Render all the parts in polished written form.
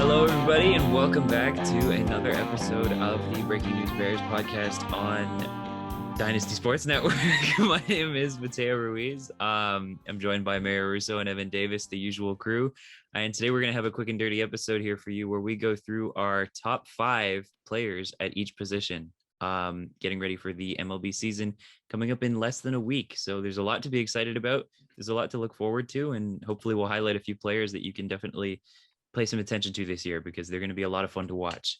Hello, everybody, and welcome back to another episode of the Breaking News Bears podcast on Dynasty Sports Network. My name is Mateo Ruiz. I'm joined by Mario Russo and Evan Davis, the usual crew. And today we're going to have a quick and dirty episode here for you where we go through our top 5 players at each position, getting ready for the MLB season coming up in less than a week. So there's a lot to be excited about. There's a lot to look forward to, and hopefully we'll highlight a few players that you can definitely pay some attention to this year because they're going to be a lot of fun to watch.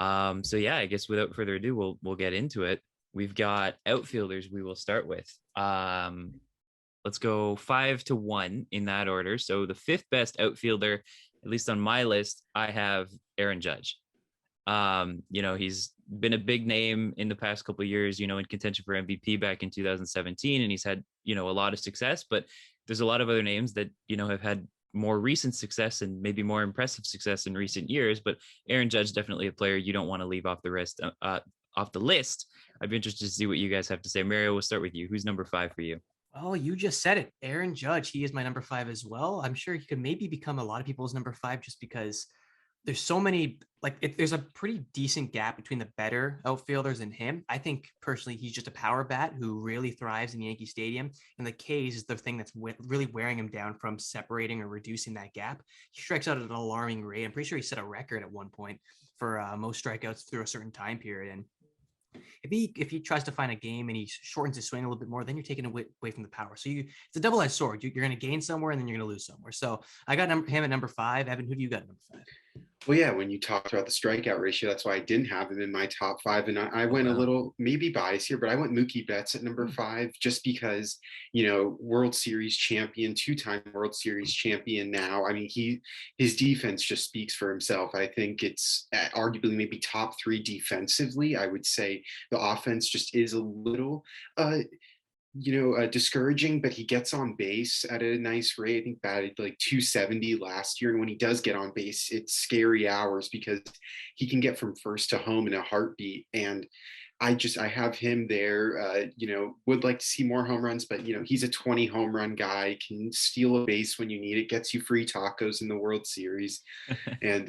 So yeah, I guess without further ado, we'll get into it. We've got outfielders we will start with. Let's go 5 to 1 in that order. So the 5th best outfielder, at least on my list, I have Aaron Judge. He's been a big name in the past couple of years, in contention for MVP back in 2017, and he's had, a lot of success, but there's a lot of other names that, have had more recent success and maybe more impressive success in recent years, but Aaron Judge definitely a player you don't want to leave off the list. I'd be interested to see what you guys have to say. Mario, we'll start with you. Who's number 5 for you? Oh, you just said it. Aaron Judge. He is my number 5 as well. I'm sure he could maybe become a lot of people's number 5 just because there's so many, there's a pretty decent gap between the better outfielders and him. I think personally, he's just a power bat who really thrives in Yankee Stadium. And the K's is the thing that's really wearing him down from separating or reducing that gap. He strikes out at an alarming rate. I'm pretty sure he set a record at one point for most strikeouts through a certain time period. And if he tries to find a game and he shortens his swing a little bit more, then you're taking away from the power. So it's a double-edged sword. You're going to gain somewhere and then you're going to lose somewhere. So I got him at number 5. Evan, who do you got at number 5? Well, yeah, when you talked about the strikeout ratio, that's why I didn't have him in my top 5. And I went a little maybe biased here, but I went Mookie Betts at number 5 just because, World Series champion, 2-time World Series champion now. I mean, his defense just speaks for himself. I think it's arguably maybe top 3 defensively. I would say the offense just is a little discouraging, but he gets on base at a nice rate. I think batted like 270 last year. And when he does get on base, it's scary hours because he can get from first to home in a heartbeat. And I have him there, would like to see more home runs, but, he's a 20 home run guy, can steal a base when you need it, gets you free tacos in the World Series, and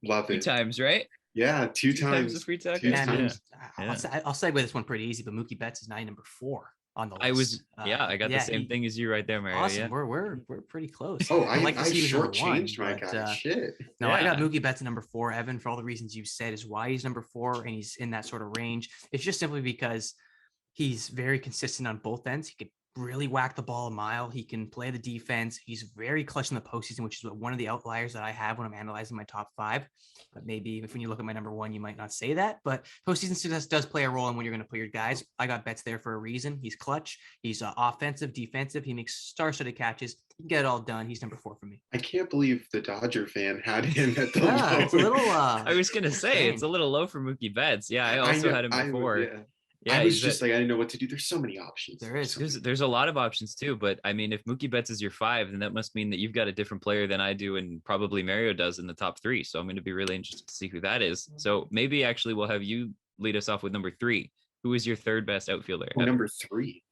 love it. 2 times, right? Yeah, 2 times. The free tacos. Yeah. I'll segue this one pretty easy, but Mookie Betts is number 4 on the list. I got the same thing as you right there, Mario. Awesome. Yeah. We're pretty close. Oh, I shortchanged my guy. Shit. No, I got Mookie Betts at number 4. Evan, for all the reasons you said, is why he's number 4 and he's in that sort of range. It's just simply because he's very consistent on both ends. He could really whack the ball a mile. He can play the defense. He's very clutch in the postseason, which is one of the outliers that I have when I'm analyzing my top 5. But maybe when you look at my number 1, you might not say that. But postseason success does play a role in when you're going to put your guys. I got Betts there for a reason. He's clutch. He's offensive, defensive. He makes star-studded catches. He can get it all done. He's number 4 for me. I can't believe the Dodger fan had him at the low. It's a little. I was going to say it's a little low for Mookie Betts. Yeah, I also had him before. I was just I didn't know what to do. There's so many options. There's a lot of options too, but I mean, if Mookie Betts is your 5, then that must mean that you've got a different player than I do, and probably Mario does in the top 3. So I'm going to be really interested to see who that is. So maybe actually we'll have you lead us off with number 3. Who is your 3rd best outfielder? Number 3.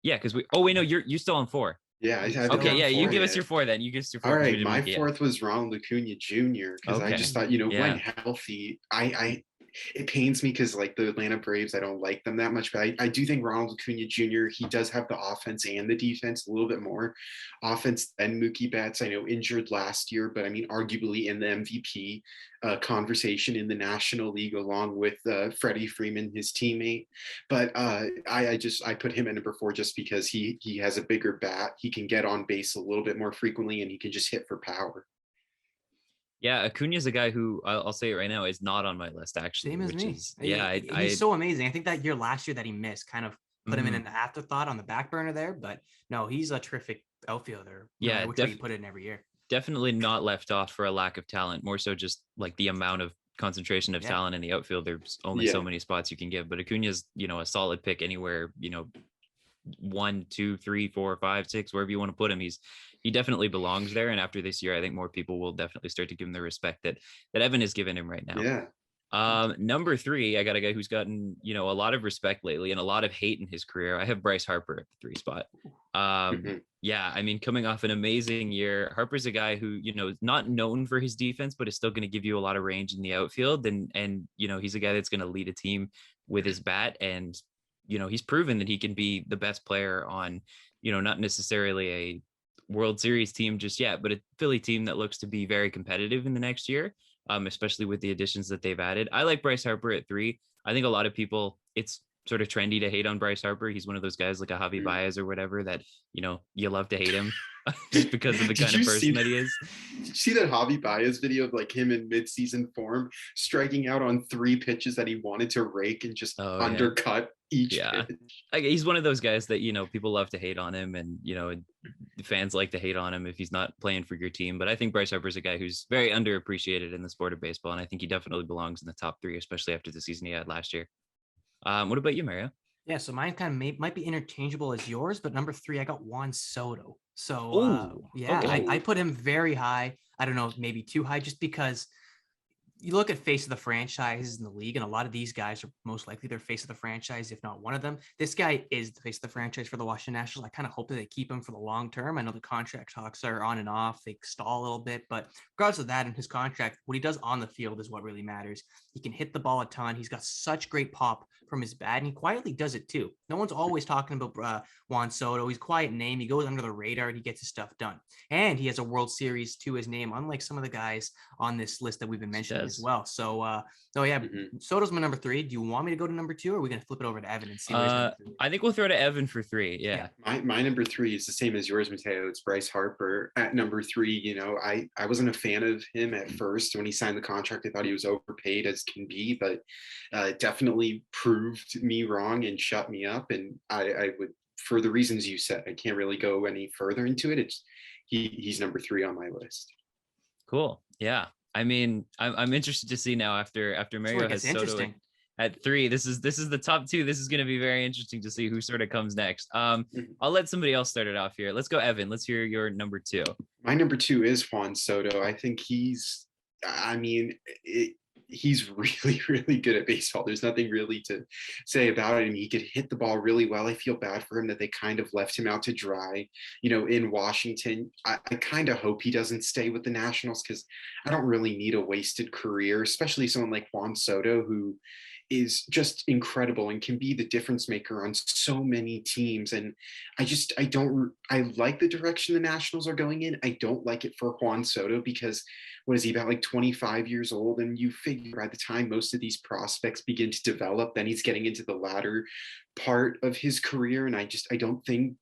Yeah, because you're still on 4. Yeah. Okay. Yeah. You give us your 4 then. You give us your 4. All right. My 4th was Ronald Acuna Jr. because I just thought, when healthy, it pains me because the Atlanta Braves, I don't like them that much, but I do think Ronald Acuna Jr., he does have the offense and the defense, a little bit more offense than Mookie Betts. I know injured last year, but I mean, arguably in the MVP conversation in the National League along with Freddie Freeman, his teammate. But I put him at number 4 just because he has a bigger bat. He can get on base a little bit more frequently and he can just hit for power. Yeah, Acuna is a guy who I'll say it right now is not on my list actually. Same as me. He's so amazing. I think that year last year that he missed kind of put him in an afterthought on the back burner there, but no, he's a terrific outfielder. Yeah, which way you put it in every year. Definitely not left off for a lack of talent. More so just the amount of concentration of talent in the outfield. There's only so many spots you can give, but Acuna's a solid pick anywhere. 1, 2, 3, 4, 5, 6, wherever you want to put him. He definitely belongs there. And after this year, I think more people will definitely start to give him the respect that Evan has given him right now. Yeah. Number 3, I got a guy who's gotten, a lot of respect lately and a lot of hate in his career. I have Bryce Harper at the 3 spot. yeah, I mean, coming off an amazing year, Harper's a guy who, is not known for his defense, but is still going to give you a lot of range in the outfield. And he's a guy that's going to lead a team with his bat. And, he's proven that he can be the best player on, not necessarily a World Series team just yet, but a Philly team that looks to be very competitive in the next year, especially with the additions that they've added. I like Bryce Harper at 3. I think a lot of people, it's sort of trendy to hate on Bryce Harper. He's one of those guys like a Javi Baez or whatever that, you love to hate him just because of the kind of person that he is. Did you see that Javi Baez video of like him in midseason form striking out on 3 pitches that he wanted to rake and just undercut each pitch? Like, he's one of those guys that, people love to hate on him, and, fans like to hate on him if he's not playing for your team. But I think Bryce Harper's a guy who's very underappreciated in the sport of baseball. And I think he definitely belongs in the top 3, especially after the season he had last year. What about you, Mario? Yeah, so mine kind of might be interchangeable as yours, but number 3, I got Juan Soto. So okay. I put him very high. I don't know, maybe too high, just because you look at face of the franchise in the league, and a lot of these guys are most likely their face of the franchise, if not one of them. This guy is the face of the franchise for the Washington Nationals. I kind of hope that they keep him for the long term. I know the contract talks are on and off. They stall a little bit, but regardless of that, in his contract, what he does on the field is what really matters. He can hit the ball a ton. He's got such great pop from his bat, and he quietly does it too. No one's always talking about Juan Soto. He's a quiet name. He goes under the radar and he gets his stuff done. And he has a World Series to his name, unlike some of the guys on this list that we've been mentioning as well. So, Soto's my number 3. Do you want me to go to number 2, or are we going to flip it over to Evan and see where he's number 3? I think we'll throw to Evan for 3. Yeah. My number 3 is the same as yours, Mateo. It's Bryce Harper at number 3. I wasn't a fan of him at first when he signed the contract. I thought he was overpaid as can be, but definitely proved me wrong and shut me up. And I would, for the reasons you said, I can't really go any further into it. He's number 3 on my list. Cool. Yeah. I mean, I'm interested to see now after Mario has Soto at 3. This is the top 2. This is going to be very interesting to see who sort of comes next. I'll let somebody else start it off here. Let's go, Evan. Let's hear your number 2. My number 2 is Juan Soto. I think he's really, really good at baseball. There's nothing really to say about it. And he could hit the ball really well. I feel bad for him that they kind of left him out to dry, in Washington. I kind of hope he doesn't stay with the Nationals, because I don't really need a wasted career, especially someone like Juan Soto, who is just incredible and can be the difference maker on so many teams. And I like the direction the Nationals are going in. I don't like it for Juan Soto, because what is he, about like 25 years old? And you figure by the time most of these prospects begin to develop, then he's getting into the latter part of his career. And I don't think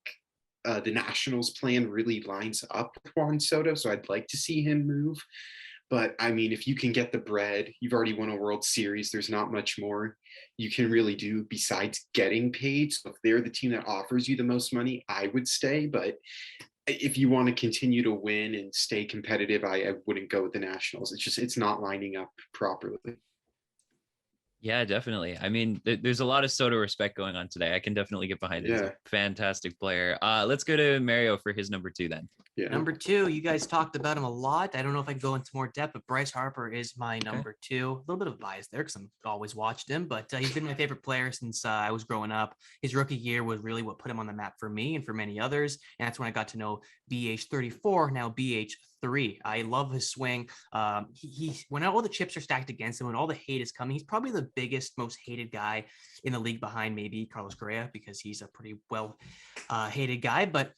the Nationals plan really lines up with Juan Soto. So I'd like to see him move. But I mean, if you can get the bread, you've already won a World Series. There's not much more you can really do besides getting paid. So if they're the team that offers you the most money, I would stay. But if you want to continue to win and stay competitive, I wouldn't go with the Nationals. It's not lining up properly. Yeah, definitely. I mean, there's a lot of Soto respect going on today. I can definitely get behind it. He's a fantastic player. Let's go to Mario for his number 2 then. Yeah. Number 2, you guys talked about him a lot. I don't know if I can go into more depth, but Bryce Harper is my number 2. A little bit of bias there because I've always watched him, but he's been my favorite player since I was growing up. His rookie year was really what put him on the map for me and for many others. And that's when I got to know BH34, now BH3. I love his swing. He when all the chips are stacked against him, when all the hate is coming, he's probably the biggest, most hated guy in the league behind maybe Carlos Correa, because he's a pretty well hated guy. But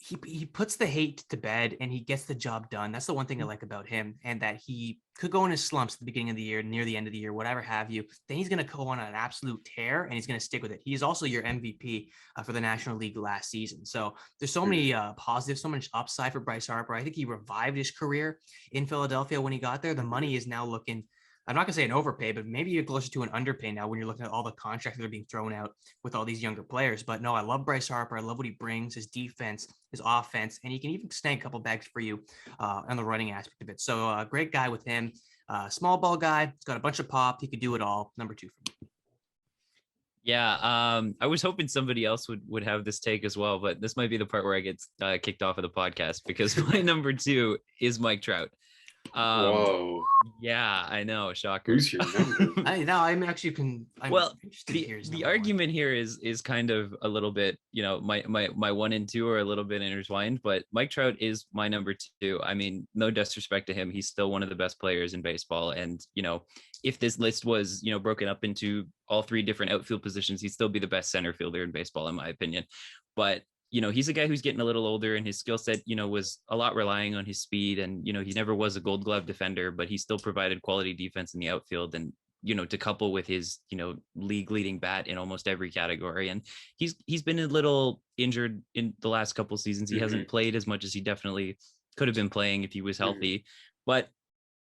he puts the hate to bed and he gets the job done. That's the one thing I like about him, and that he could go in his slumps at the beginning of the year, near the end of the year, whatever have you. Then he's going to go on an absolute tear and he's going to stick with it. He is also your MVP for the National League last season. So there's so many positives, so much upside for Bryce Harper. I think he revived his career in Philadelphia when he got there. The money is now looking, I'm not going to say an overpay, but maybe you're closer to an underpay now when you're looking at all the contracts that are being thrown out with all these younger players. But no, I love Bryce Harper. I love what he brings, his defense, his offense, and he can even snag a couple bags for you on the running aspect of it. So great guy with him. Small ball guy. He's got a bunch of pop. He could do it all. Number 2 for me. Yeah, I was hoping somebody else would have this take as well, but this might be the part where I get kicked off of the podcast, because my number 2 is Mike Trout. Whoa. Yeah, I know, shocker. Who's your number? I'm actually I'm Well, interested to hear his the number one. argument here is kind of a little bit, my 1 and 2 are a little bit intertwined, but Mike Trout is my number 2. I mean, no disrespect to him, he's still one of the best players in baseball, and if this list was broken up into all 3 different outfield positions, he'd still be the best center fielder in baseball, in my opinion. But he's a guy who's getting a little older, and his skill set, was a lot relying on his speed, and he never was a Gold Glove defender, but he still provided quality defense in the outfield, and to couple with his league leading bat in almost every category. And he's been a little injured in the last couple seasons. He hasn't played as much as he definitely could have been playing if he was healthy. But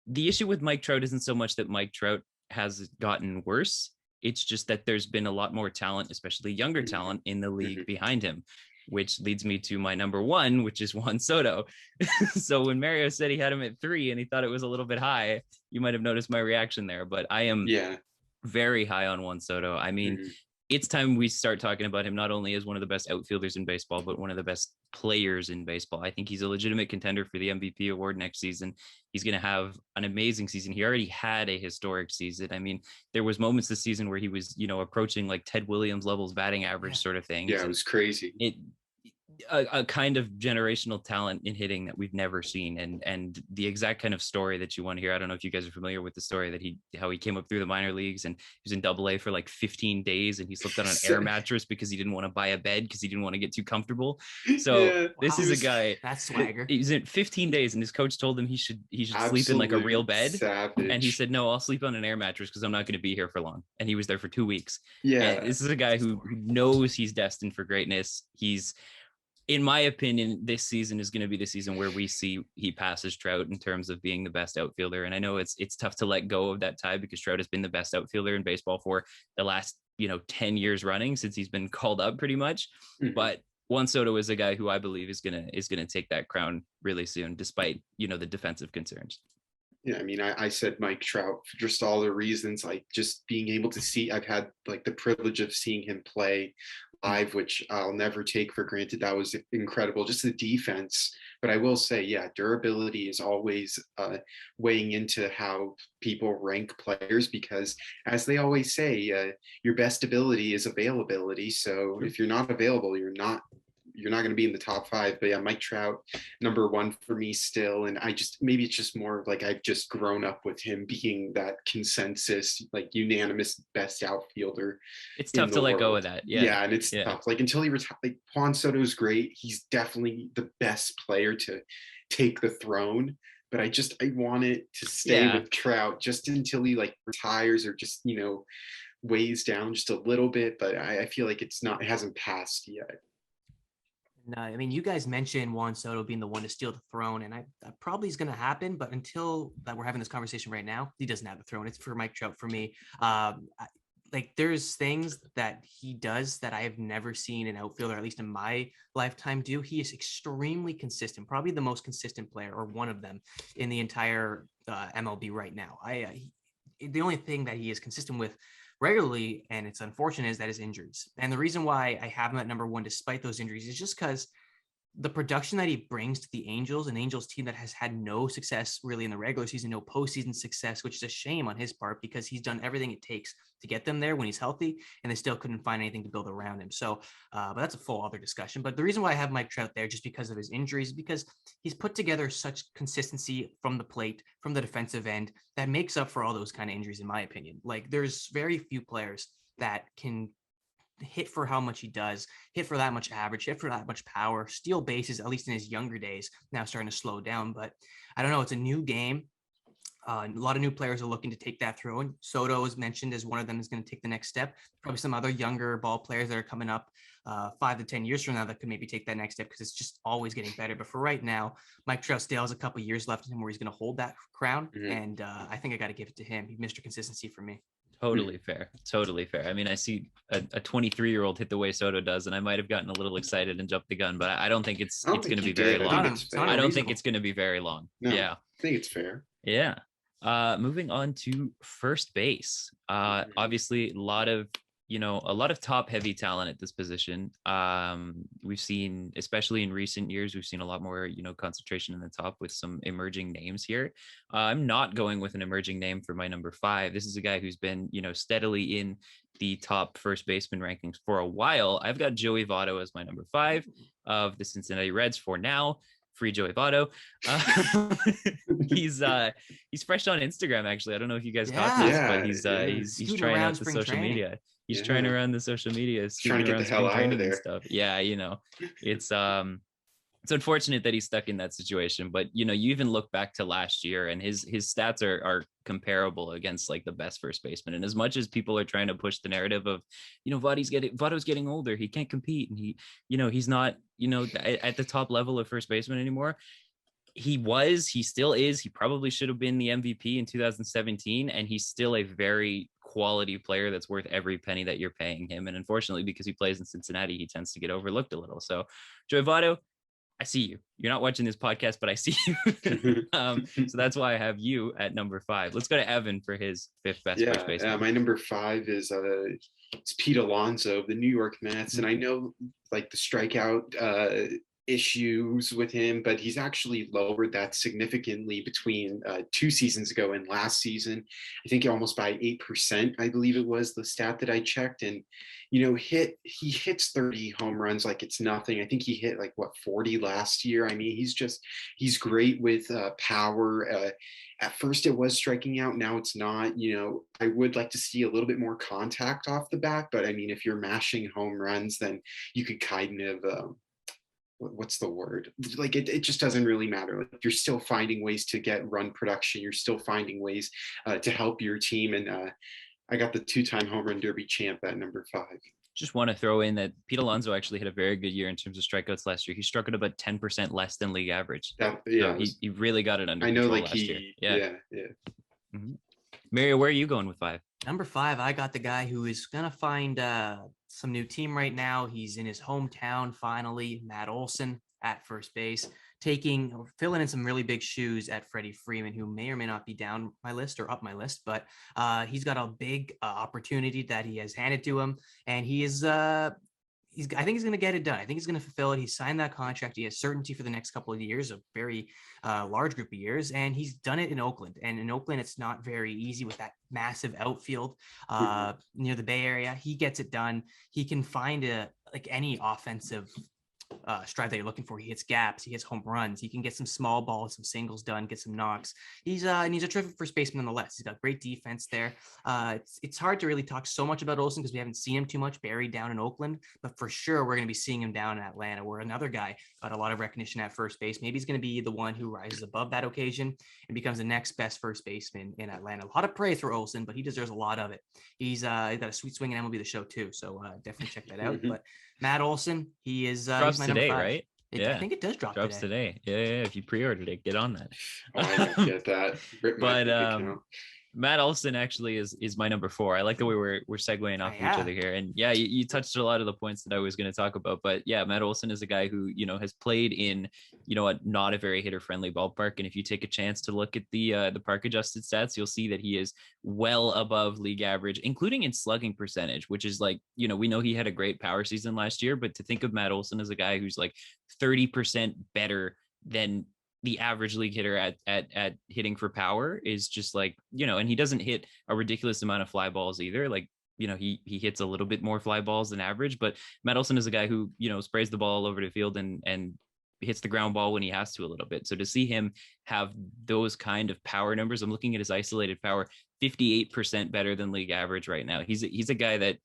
the issue with Mike Trout isn't so much that Mike Trout has gotten worse. It's just that there's been a lot more talent, especially younger talent, in the league behind him, which leads me to my number 1, which is Juan Soto. So when Mario said he had him at 3 and he thought it was a little bit high, you might have noticed my reaction there, but I am very high on Juan Soto. I mean, it's time we start talking about him not only as one of the best outfielders in baseball, but one of the best players in baseball. I think he's a legitimate contender for the MVP award next season. He's going to have an amazing season. He already had a historic season. I mean, there was moments this season where he was, approaching like Ted Williams levels batting average sort of thing. Yeah, it was crazy. A kind of generational talent in hitting that we've never seen, and the exact kind of story that you want to hear. I don't know if you guys are familiar with the story that how he came up through the minor leagues, and he was in Double A for like 15 days, and he slept on an air mattress because he didn't want to buy a bed because he didn't want to get too comfortable. So this is a guy that's swagger. He's in 15 days, and his coach told him he should sleep in like a real bed, and he said, no, I'll sleep on an air mattress because I'm not going to be here for long. And he was there for 2 weeks. And this is a guy who knows he's destined for greatness. He's, in my opinion, this season is going to be the season where we see he passes Trout in terms of being the best outfielder. And I know it's tough to let go of that tie because Trout has been the best outfielder in baseball for the last 10 years running since he's been called up pretty much. But Juan Soto is a guy who I believe is gonna take that crown really soon, despite the defensive concerns. Yeah, I mean, I said Mike Trout for just all the reasons, like just being able to see. I've had like the privilege of seeing him play live, which I'll never take for granted. That was incredible, just the defense. But I will say, yeah, durability is always weighing into how people rank players because, as they always say, your best ability is availability. So if you're not available, you're not going to be in the top 5. But yeah, Mike Trout, number 1 for me still. And maybe it's just more like I've just grown up with him being that consensus, like unanimous best outfielder. It's tough to let go of that. Yeah, and it's tough. Like until he retires, like Juan Soto's great. He's definitely the best player to take the throne. But I want it to stay with Trout just until he like retires or just, weighs down just a little bit. But I feel like it hasn't passed yet. No, I mean, you guys mentioned Juan Soto being the one to steal the throne, and that probably is going to happen. But until that we're having this conversation right now, he doesn't have the throne. It's for Mike Trout for me. Like there's things that he does that I have never seen an outfielder, at least in my lifetime, do. He is extremely consistent, probably the most consistent player or one of them in the entire MLB right now. The only thing that he is consistent with regularly, and it's unfortunate, is that his injuries. And the reason why I have him at number 1 despite those injuries is just because the production that he brings to the Angels, an Angels team that has had no success really in the regular season, no postseason success, which is a shame on his part because he's done everything it takes to get them there when he's healthy, and they still couldn't find anything to build around him. So, but that's a full other discussion. But the reason why I have Mike Trout there just because of his injuries is because he's put together such consistency from the plate, from the defensive end, that makes up for all those kind of injuries, in my opinion. Like there's very few players that can hit for how much he does, hit for that much average, hit for that much power, steal bases, at least in his younger days, now starting to slow down. But I don't know, it's a new game. A lot of new players are looking to take that throne. Soto is mentioned as one of them is going to take the next step. Probably some other younger ball players that are coming up 5 to 10 years from now that could maybe take that next step because it's just always getting better. But for right now, Mike Trout still has a couple years left in him where he's going to hold that crown. And I think I got to give it to him. He's Mr. Consistency for me. Totally fair. I mean, I see a 23-year-old hit the way Soto does, and I might have gotten a little excited and jumped the gun, but I don't think it's going to be very long. I don't think it's going to be very long. No, yeah, I think it's fair. Yeah. Moving on to first base. Obviously, a lot of a lot of top heavy talent at this position. We've seen, especially in recent years, we've seen a lot more, concentration in the top with some emerging names here. I'm not going with an emerging name for my number 5. This is a guy who's been, steadily in the top first baseman rankings for a while. I've got Joey Votto as my number 5 of the Cincinnati Reds for now. Free Joey Votto. He's fresh on Instagram, actually. I don't know if you guys caught this, but he's trying out the social media. He's trying to run the social media, trying to get the hell out of there and stuff. Yeah, it's unfortunate that he's stuck in that situation, but you even look back to last year and his stats are comparable against like the best first baseman. And as much as people are trying to push the narrative of, Votto's getting older, he can't compete, and he's not, at the top level of first baseman anymore. He still is. He probably should have been the MVP in 2017, and he's still a very quality player that's worth every penny that you're paying him. And unfortunately, because he plays in Cincinnati, he tends to get overlooked a little. So Joey Votto, I see you. You're not watching this podcast, but I see you. So that's why I have you at number 5. Let's go to Evan for his 5th best first baseman. My number 5 is it's Pete Alonso of the New York Mets. And I know like the strikeout issues with him, but he's actually lowered that significantly between 2 seasons ago and last season. I think almost by 8%, I believe it was the stat that I checked. And he hits 30 home runs like it's nothing. I think he hit 40 last year. I mean, he's great with power. At first it was striking out, now it's not. I would like to see a little bit more contact off the bat, but I mean, if you're mashing home runs, then you could kind of what's the word? Like it just doesn't really matter. Like you're still finding ways to get run production. You're still finding ways to help your team. And I got the 2-time home run derby champ at number 5. Just want to throw in that Pete Alonso actually had a very good year in terms of strikeouts last year. He struck out about 10% less than league average. So he really got it under control last year. Yeah. Mm-hmm. Mario, where are you going with 5? Number 5, I got the guy who is gonna find some new team right now. He's in his hometown finally, Matt Olson at first base, filling in some really big shoes at Freddie Freeman, who may or may not be down my list or up my list, but he's got a big opportunity that he has handed to him, and he is I think he's going to get it done. I think he's going to fulfill it. He signed that contract. He has certainty for the next couple of years, a very large group of years, and he's done it in Oakland. And in Oakland, it's not very easy with that massive outfield near the Bay Area. He gets it done. He can find any offensive stride that you're looking for. He hits gaps, he hits home runs, he can get some small balls, some singles done, get some knocks. He's a terrific first baseman nonetheless. He's got great defense there. It's hard to really talk so much about Olsen because we haven't seen him too much buried down in Oakland, but for sure we're going to be seeing him down in Atlanta, where another guy got a lot of recognition at first base. Maybe he's going to be the one who rises above that occasion and becomes the next best first baseman in Atlanta. A lot of praise for Olsen, but he deserves a lot of it. He's got a sweet swing in MLB The Show too, so definitely check that out. But Matt Olson, he is drops my today, number 5. right? I think it does drops today. Yeah. If you pre-ordered it, get on that. I don't get that. But Matt Olson actually is my number 4. I like the way we're segueing off each other here. And yeah, you touched a lot of the points that I was going to talk about. But yeah, Matt Olson is a guy who, has played in, not a very hitter friendly ballpark. And if you take a chance to look at the park adjusted stats, you'll see that he is well above league average, including in slugging percentage, which is we know he had a great power season last year, but to think of Matt Olson as a guy who's 30% better than the average league hitter at hitting for power is just and he doesn't hit a ridiculous amount of fly balls either. He hits a little bit more fly balls than average, but Matt Olson is a guy who, sprays the ball all over the field and hits the ground ball when he has to a little bit. So to see him have those kind of power numbers, I'm looking at his isolated power, 58% better than league average right now. He's a guy that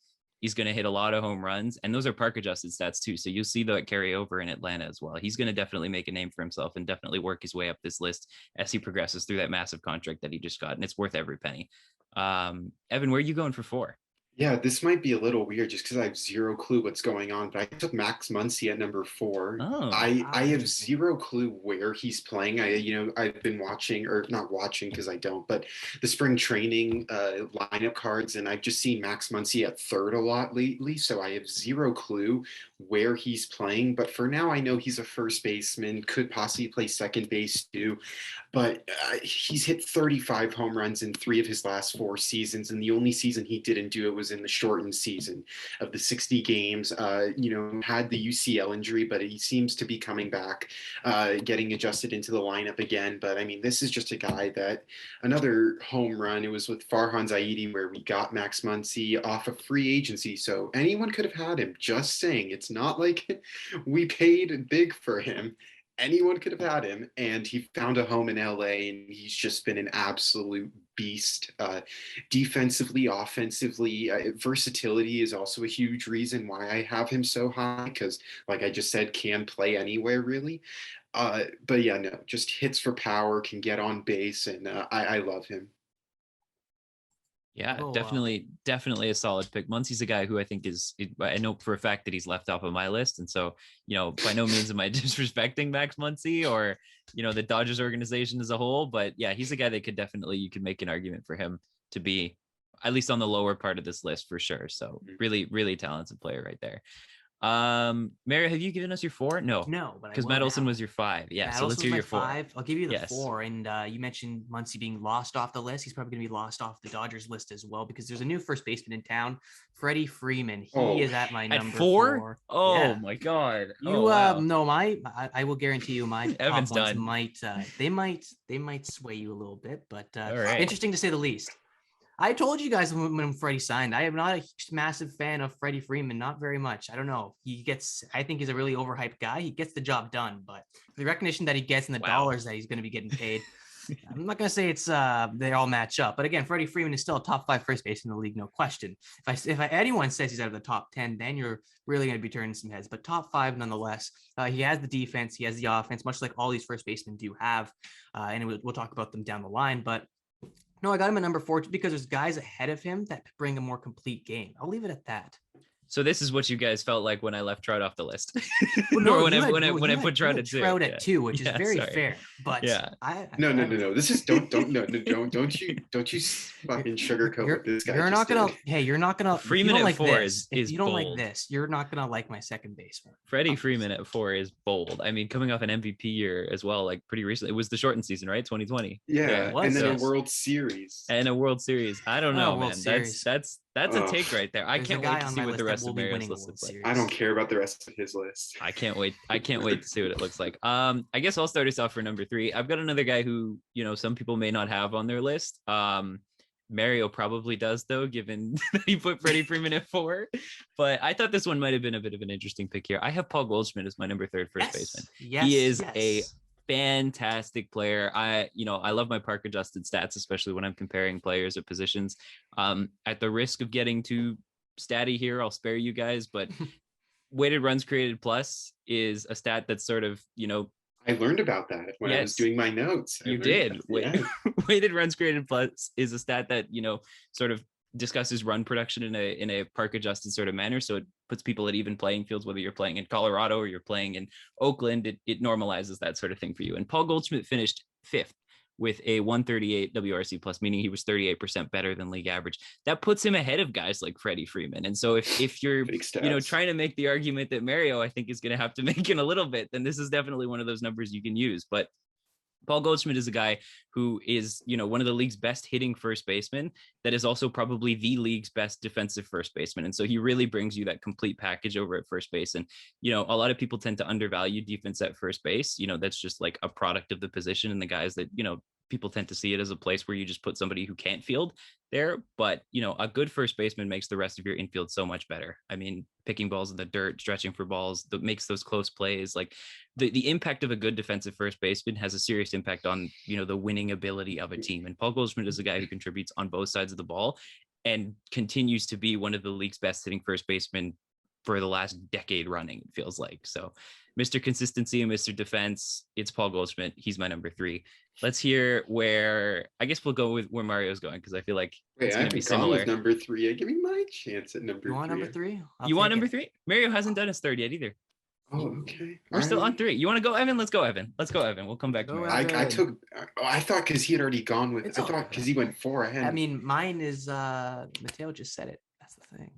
he's going to hit a lot of home runs, and those are park adjusted stats too. So you'll see that carry over in Atlanta as well. He's going to definitely make a name for himself and definitely work his way up this list as he progresses through that massive contract that he just got. And it's worth every penny. Evan, where are you going for 4? Yeah, this might be a little weird just because I have zero clue what's going on, but I took Max Muncy at number 4. Oh, I have zero clue where he's playing. I've been watching, or not watching because I don't, but the spring training lineup cards, and I've just seen Max Muncy at 3rd a lot lately, so I have zero clue where he's playing. But for now, I know he's a first baseman, could possibly play second base too. But he's hit 35 home runs in 3 of his last 4 seasons, and the only season he didn't do it was in the shortened season of the 60 games. Had the UCL injury, but he seems to be coming back, getting adjusted into the lineup again. But I mean, this is just a guy that another home run. It was with Farhan Zaidi where we got Max Muncy off of free agency, so anyone could have had him. Just saying, it's not like we paid big for him. Anyone could have had him, and he found a home in LA, and he's just been an absolute beast. Defensively, offensively, versatility is also a huge reason why I have him so high, because like I just said, can play anywhere really. But yeah, no, just hits for power, can get on base, and I love him. Yeah, definitely a solid pick. Muncy's a guy who I think I know for a fact that he's left off of my list. And so, by no means am I disrespecting Max Muncy or, the Dodgers organization as a whole. But yeah, he's a guy that you could make an argument for him to be at least on the lower part of this list for sure. So really, really talented player right there. Mary, have you given us your 4? No, but because Matt Olson was your 5. Yeah, so let's hear your 4. 5. I'll give you the 4. And you mentioned Muncy being lost off the list. He's probably going to be lost off the Dodgers list as well, because there's a new first baseman in town, Freddie Freeman. He is at my number 4. Oh yeah. My God! Wow. No, I will guarantee you my Evan's top ones done. might sway you a little bit, but right. Interesting to say the least. I told you guys when Freddie signed, I am not a massive fan of Freddie Freeman, not very much. I don't know. I think he's a really overhyped guy. He gets the job done, but the recognition that he gets and the dollars that he's going to be getting paid, I'm not going to say it's they all match up. But again, Freddie Freeman is still a top 5 first base in the league, no question. If anyone says he's out of the top 10, then you're really going to be turning some heads. But top 5 nonetheless. He has the defense, he has the offense, much like all these first basemen do have. And we'll talk about them down the line, but. No, I got him at number 4 because there's guys ahead of him that bring a more complete game. I'll leave it at that. So this is what you guys felt like when I left Trout off the list, well, no, or when I put Trout at 2. Trout at 2, which is very fair. But no. This is don't you fucking sugarcoat this guy. You're not gonna. Freeman at 4 is if you don't bold. like this, you're not gonna like my second baseman. Freddie Freeman at 4 is bold. I mean, coming off an MVP year as well, like pretty recently. It was the shortened season, right? 2020. Yeah, and then a World Series. And a World Series. I don't know, man. That's a take right there. I can't wait to see what the rest of Mario's list looks like. I don't care about the rest of his list. I can't wait to see what it looks like. I guess I'll start us off for number 3. I've got another guy who, some people may not have on their list. Mario probably does, though, given that he put Freddie Freeman at 4. But I thought this one might have been a bit of an interesting pick here. I have Paul Goldschmidt as my number 3 first baseman. He is a fantastic player. I love my park adjusted stats, especially when I'm comparing players at positions. At the risk of getting too statty here, I'll spare you guys, but weighted runs created plus is a stat that's sort of, I learned about that when I was doing my notes. You did. Weighted runs created plus is a stat that, sort of discusses run production in a park adjusted sort of manner. So it puts people at even playing fields, whether you're playing in Colorado or you're playing in Oakland. It normalizes that sort of thing for you. And Paul Goldschmidt finished 5th with a 138 WRC plus, meaning he was 38% better than league average. That puts him ahead of guys like Freddie Freeman. And so if you're, trying to make the argument that Mario, I think, is going to have to make in a little bit, then this is definitely one of those numbers you can use. But Paul Goldschmidt is a guy who is, one of the league's best hitting first basemen that is also probably the league's best defensive first baseman. And so he really brings you that complete package over at first base. And, a lot of people tend to undervalue defense at first base. That's just like a product of the position and the guys that, people tend to see it as a place where you just put somebody who can't field there. But, a good first baseman makes the rest of your infield so much better. I mean, picking balls in the dirt, stretching for balls, that makes those close plays. Like the impact of a good defensive first baseman has a serious impact on, the winning ability of a team. And Paul Goldschmidt is a guy who contributes on both sides of the ball and continues to be one of the league's best hitting first basemen for the last decade running, it feels like. So Mr. Consistency and Mr. Defense, it's Paul Goldschmidt. He's my number 3. Let's hear I guess we'll go with where Mario's going, because I feel like it's going to be similar. With number 3. Give me my chance at number 3. You want number 3? You want number 3? Mario hasn't done his 3rd yet either. Oh, okay. We're still on 3. You want to go, Evan? Let's go, Evan. We'll come back to Mario. I thought because he had already gone with because he went 4 ahead. I mean, mine is Mateo just said it. That's the thing.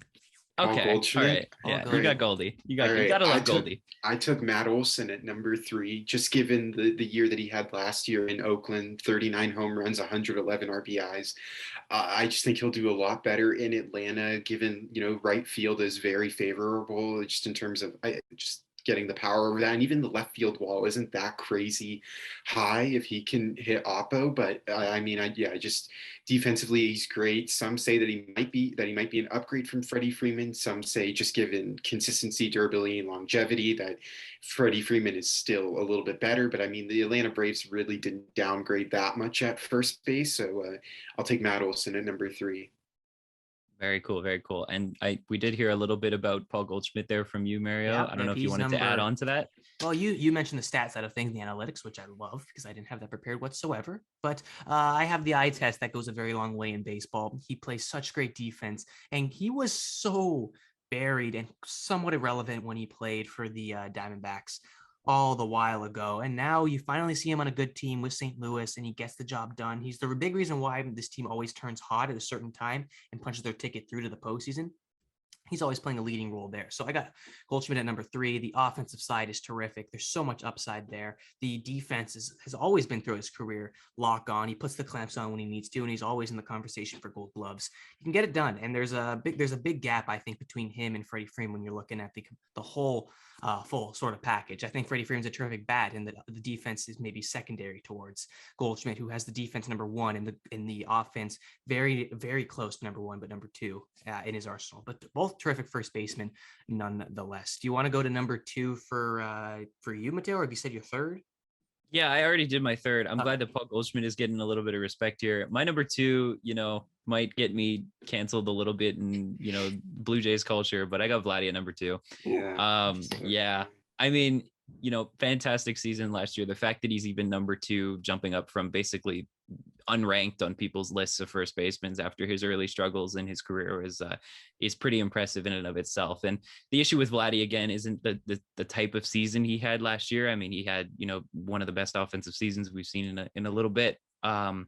Paul Okay. All Goldschmidt. right. Yeah, All you got right. Goldie. You All right. gotta love Goldie. I took Matt Olson at number 3, just given the year that he had last year in Oakland, 39 home runs, 111 RBIs. I just think he'll do a lot better in Atlanta, given, right field is very favorable just in terms of just getting the power over that. And even the left field wall isn't that crazy high if he can hit Oppo. But just defensively, he's great. Some say that he might be an upgrade from Freddie Freeman. Some say just given consistency, durability, and longevity that Freddie Freeman is still a little bit better. But I mean, the Atlanta Braves really didn't downgrade that much at first base. So I'll take Matt Olson at number 3. Very cool, very cool. And we did hear a little bit about Paul Goldschmidt there from you, Mario. I don't know if you wanted to add on to that. Well, you mentioned the stat side of things, the analytics, which I love because I didn't have that prepared whatsoever. But I have the eye test that goes a very long way in baseball. He plays such great defense, and he was so buried and somewhat irrelevant when he played for the Diamondbacks all the while ago. And now you finally see him on a good team with St. Louis, and he gets the job done. He's the big reason why this team always turns hot at a certain time and punches their ticket through to the postseason. He's always playing a leading role there. So I got Goldschmidt at number 3. The offensive side is terrific. There's so much upside there. The defense has always been through his career lock on. He puts the clamps on when he needs to, and he's always in the conversation for Gold Gloves. He can get it done. And there's a big gap, I think, between him and Freddie Freeman when you're looking at the whole full sort of package. I think Freddie Freeman's a terrific bat, and the defense is maybe secondary towards Goldschmidt, who has the defense number 1 and the offense very, very close to number 1, but number 2 in his arsenal. But both terrific first baseman nonetheless. Do you want to go to number 2 for you, Mateo, or have you said your third? Yeah, I already did my third. I'm glad that Paul Goldschmidt is getting a little bit of respect here. My number 2, might get me canceled a little bit in, Blue Jays culture, but I got Vladdy at number 2. Yeah. I mean, fantastic season last year. The fact that he's even number 2, jumping up from basically unranked on people's lists of first basemen after his early struggles in his career is pretty impressive in and of itself. And the issue with Vladdy again isn't the type of season he had last year. I mean, he had one of the best offensive seasons we've seen in a little bit, and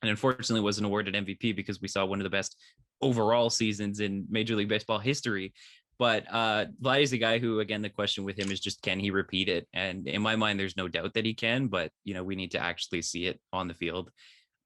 unfortunately wasn't awarded MVP because we saw one of the best overall seasons in Major League Baseball history. But Vladdy's a guy who, again, the question with him is just, can he repeat it? And in my mind, there's no doubt that he can, but, we need to actually see it on the field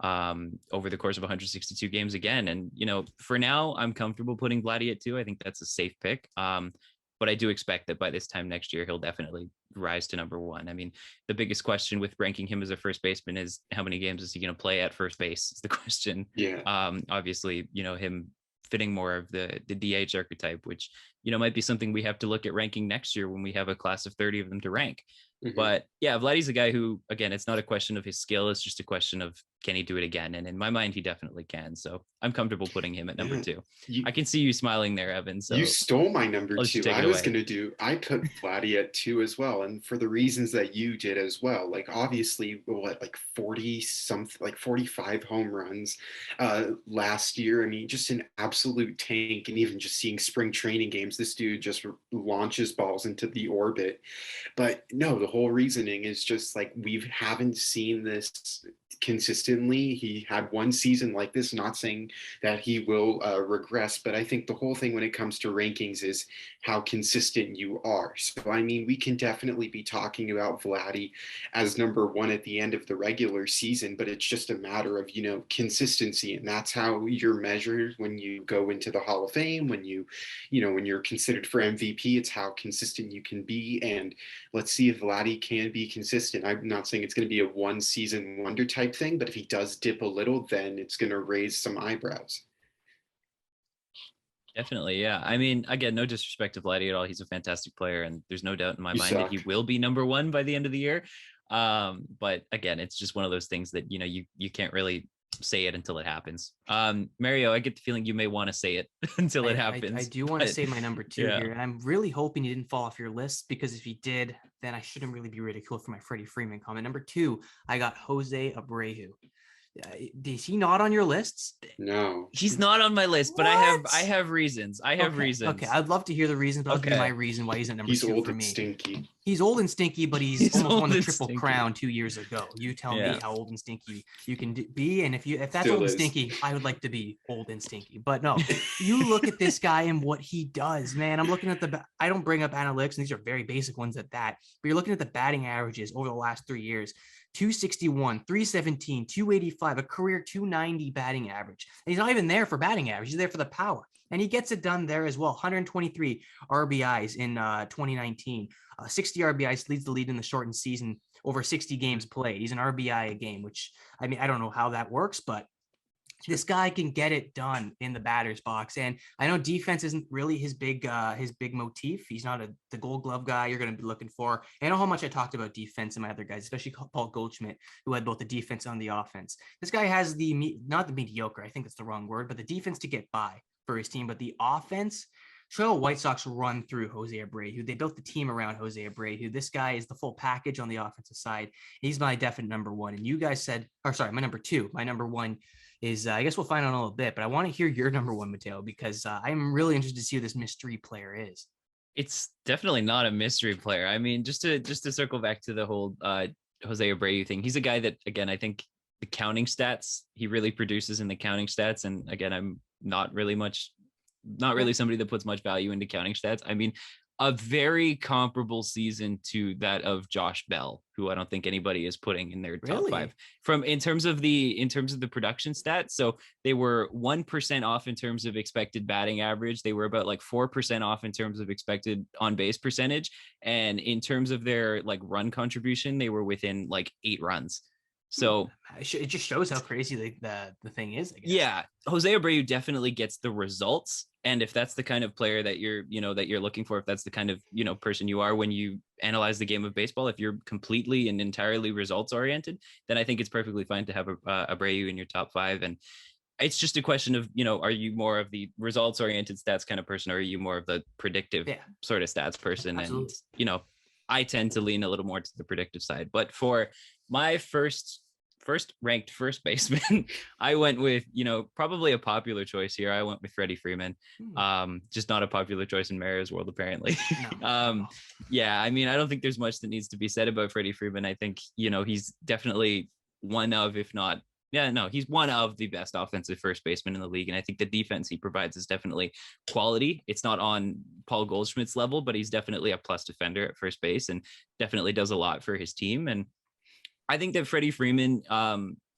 over the course of 162 games again. And, for now, I'm comfortable putting Vladdy at 2. I think that's a safe pick. But I do expect that by this time next year, he'll definitely rise to number 1. I mean, the biggest question with ranking him as a first baseman is how many games is he going to play at first base is the question. Yeah. Obviously, him fitting more of the DH archetype, which, might be something we have to look at ranking next year when we have a class of 30 of them to rank. Mm-hmm. But yeah, Vladdy's a guy who, again, it's not a question of his skill. It's just a question of, can he do it again? And in my mind, he definitely can. So I'm comfortable putting him at number 2. I can see you smiling there, Evan. So you stole my number 2. I put Vladdy at 2 as well. And for the reasons that you did as well, like obviously like 45 home runs last year. I mean, just an absolute tank. And even just seeing spring training games, this dude just launches balls into the orbit. But no, the whole reasoning is just like, we haven't seen this consistently. He had one season like this, not saying that he will regress, but I think the whole thing when it comes to rankings is how consistent you are. So, I mean, we can definitely be talking about Vladdy as number 1 at the end of the regular season, but it's just a matter of, consistency. And that's how you're measured when you go into the Hall of Fame, when when you're considered for MVP, it's how consistent you can be. And let's see if Vladdy can be consistent. I'm not saying it's going to be a 1 season wonder type thing, but if he does dip a little, then it's going to raise some eyebrows. Definitely, yeah. I mean, again, no disrespect to Vladdy at all. He's a fantastic player, and there's no doubt in my mind that he will be number 1 by the end of the year. But again, it's just one of those things that you can't really say it until it happens. Mario, I get the feeling you may want to say it until it happens. I do want to say my number 2 here, and I'm really hoping he didn't fall off your list, because if he did, then I shouldn't really be ridiculed for my Freddie Freeman comment. Number 2, I got Jose Abreu. Is he not on your lists? No, he's not on my list, but I have reasons. Okay, I'd love to hear the reasons, but I'll give you my reason why he's at number 2 old for and me. stinky. He's old and stinky, but he's almost won the Triple Crown 2 years ago. You tell me how old and stinky you can be, and if that's still old and stinky, I would like to be old and stinky. But no, you look at this guy and what he does, man. I'm looking at I don't bring up analytics, and these are very basic ones at that, but you're looking at the batting averages over the last 3 years. 261, 317, 285, a career 290 batting average. And he's not even there for batting average. He's there for the power. And he gets it done there as well. 123 RBIs in 2019. 60 RBIs leads the lead in the shortened season, over 60 games played. He's an RBI a game, which, I mean, I don't know how that works, but this guy can get it done in the batter's box. And I know defense isn't really his big motif. He's not the Gold Glove guy you're going to be looking for. I know how much I talked about defense and my other guys, especially Paul Goldschmidt, who had both the defense and the offense. This guy has not the mediocre, I think that's the wrong word, but the defense to get by for his team. But the offense, Chicago White Sox run through Jose Abreu. They built the team around Jose Abreu. This guy is the full package on the offensive side. He's my definite number 1. And you guys said, my number 2. My number 1 is, I guess we'll find out in a little bit, but I want to hear your number 1, Mateo, because I'm really interested to see who this mystery player is. It's definitely not a mystery player. I mean, just to circle back to the whole Jose Abreu thing, he's a guy that, again, I think the counting stats, he really produces in the counting stats. And again, I'm not really somebody that puts much value into counting stats. I mean, a very comparable season to that of Josh Bell, who I don't think anybody is putting in their top 5 in terms of the production stats. So they were 1% off in terms of expected batting average. They were about like 4% off in terms of expected on base percentage. And in terms of their like run contribution, they were within like 8 runs. So it just shows how crazy the thing is, I guess. Yeah, Jose Abreu definitely gets the results. And if that's the kind of player that you're looking for, if that's the kind of, person you are when you analyze the game of baseball, if you're completely and entirely results oriented, then I think it's perfectly fine to have Abreu in your top 5. And it's just a question of, are you more of the results oriented stats kind of person, or are you more of the predictive sort of stats person? Absolutely. And, I tend to lean a little more to the predictive side. But for my first ranked first baseman, I went with, probably a popular choice here. I went with Freddie Freeman. Just not a popular choice in Mario's world, apparently. No. Yeah, I mean, I don't think there's much that needs to be said about Freddie Freeman. I think, he's definitely one of, if not, he's one of the best offensive first basemen in the league. And I think the defense he provides is definitely quality. It's not on Paul Goldschmidt's level, but he's definitely a plus defender at first base and definitely does a lot for his team. And I think that Freddie Freeman,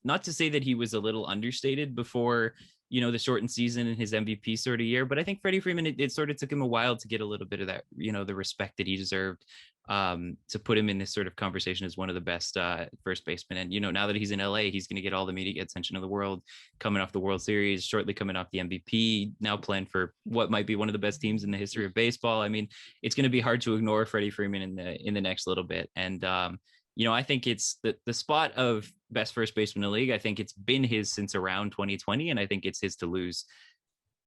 not to say that he was a little understated before, the shortened season and his MVP sort of year, but I think Freddie Freeman, it sort of took him a while to get a little bit of that, the respect that he deserved, to put him in this sort of conversation as one of the best first basemen. And, now that he's in LA, he's going to get all the media attention of the world, coming off the World Series, shortly coming off the MVP, now playing for what might be one of the best teams in the history of baseball. I mean, it's going to be hard to ignore Freddie Freeman in the next little bit. And, I think it's the spot of best first baseman in the league. I think it's been his since around 2020, and I think it's his to lose,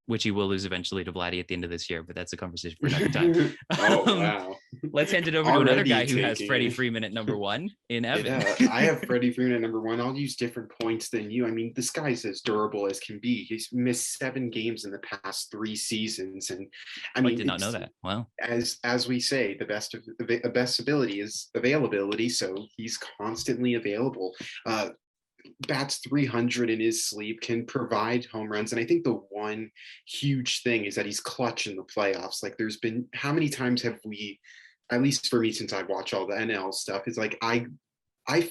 which he will lose eventually to Vladdy at the end of this year, but that's a conversation for another time. Wow. Let's hand it over to another guy who has Freddie Freeman at number 1 in Evan. Yeah, I have Freddie Freeman at number 1. I'll use different points than you. I mean, this guy's as durable as can be. He's missed 7 games in the past 3 seasons. And I mean, did not know that. Wow. As we say, the best ability is availability. So he's constantly available. Bats 300 in his sleep, can provide home runs. And I think the one huge thing is that he's clutch in the playoffs. Like, there's been, how many times have we, at least for me, since I've watched all the NL stuff, is like, I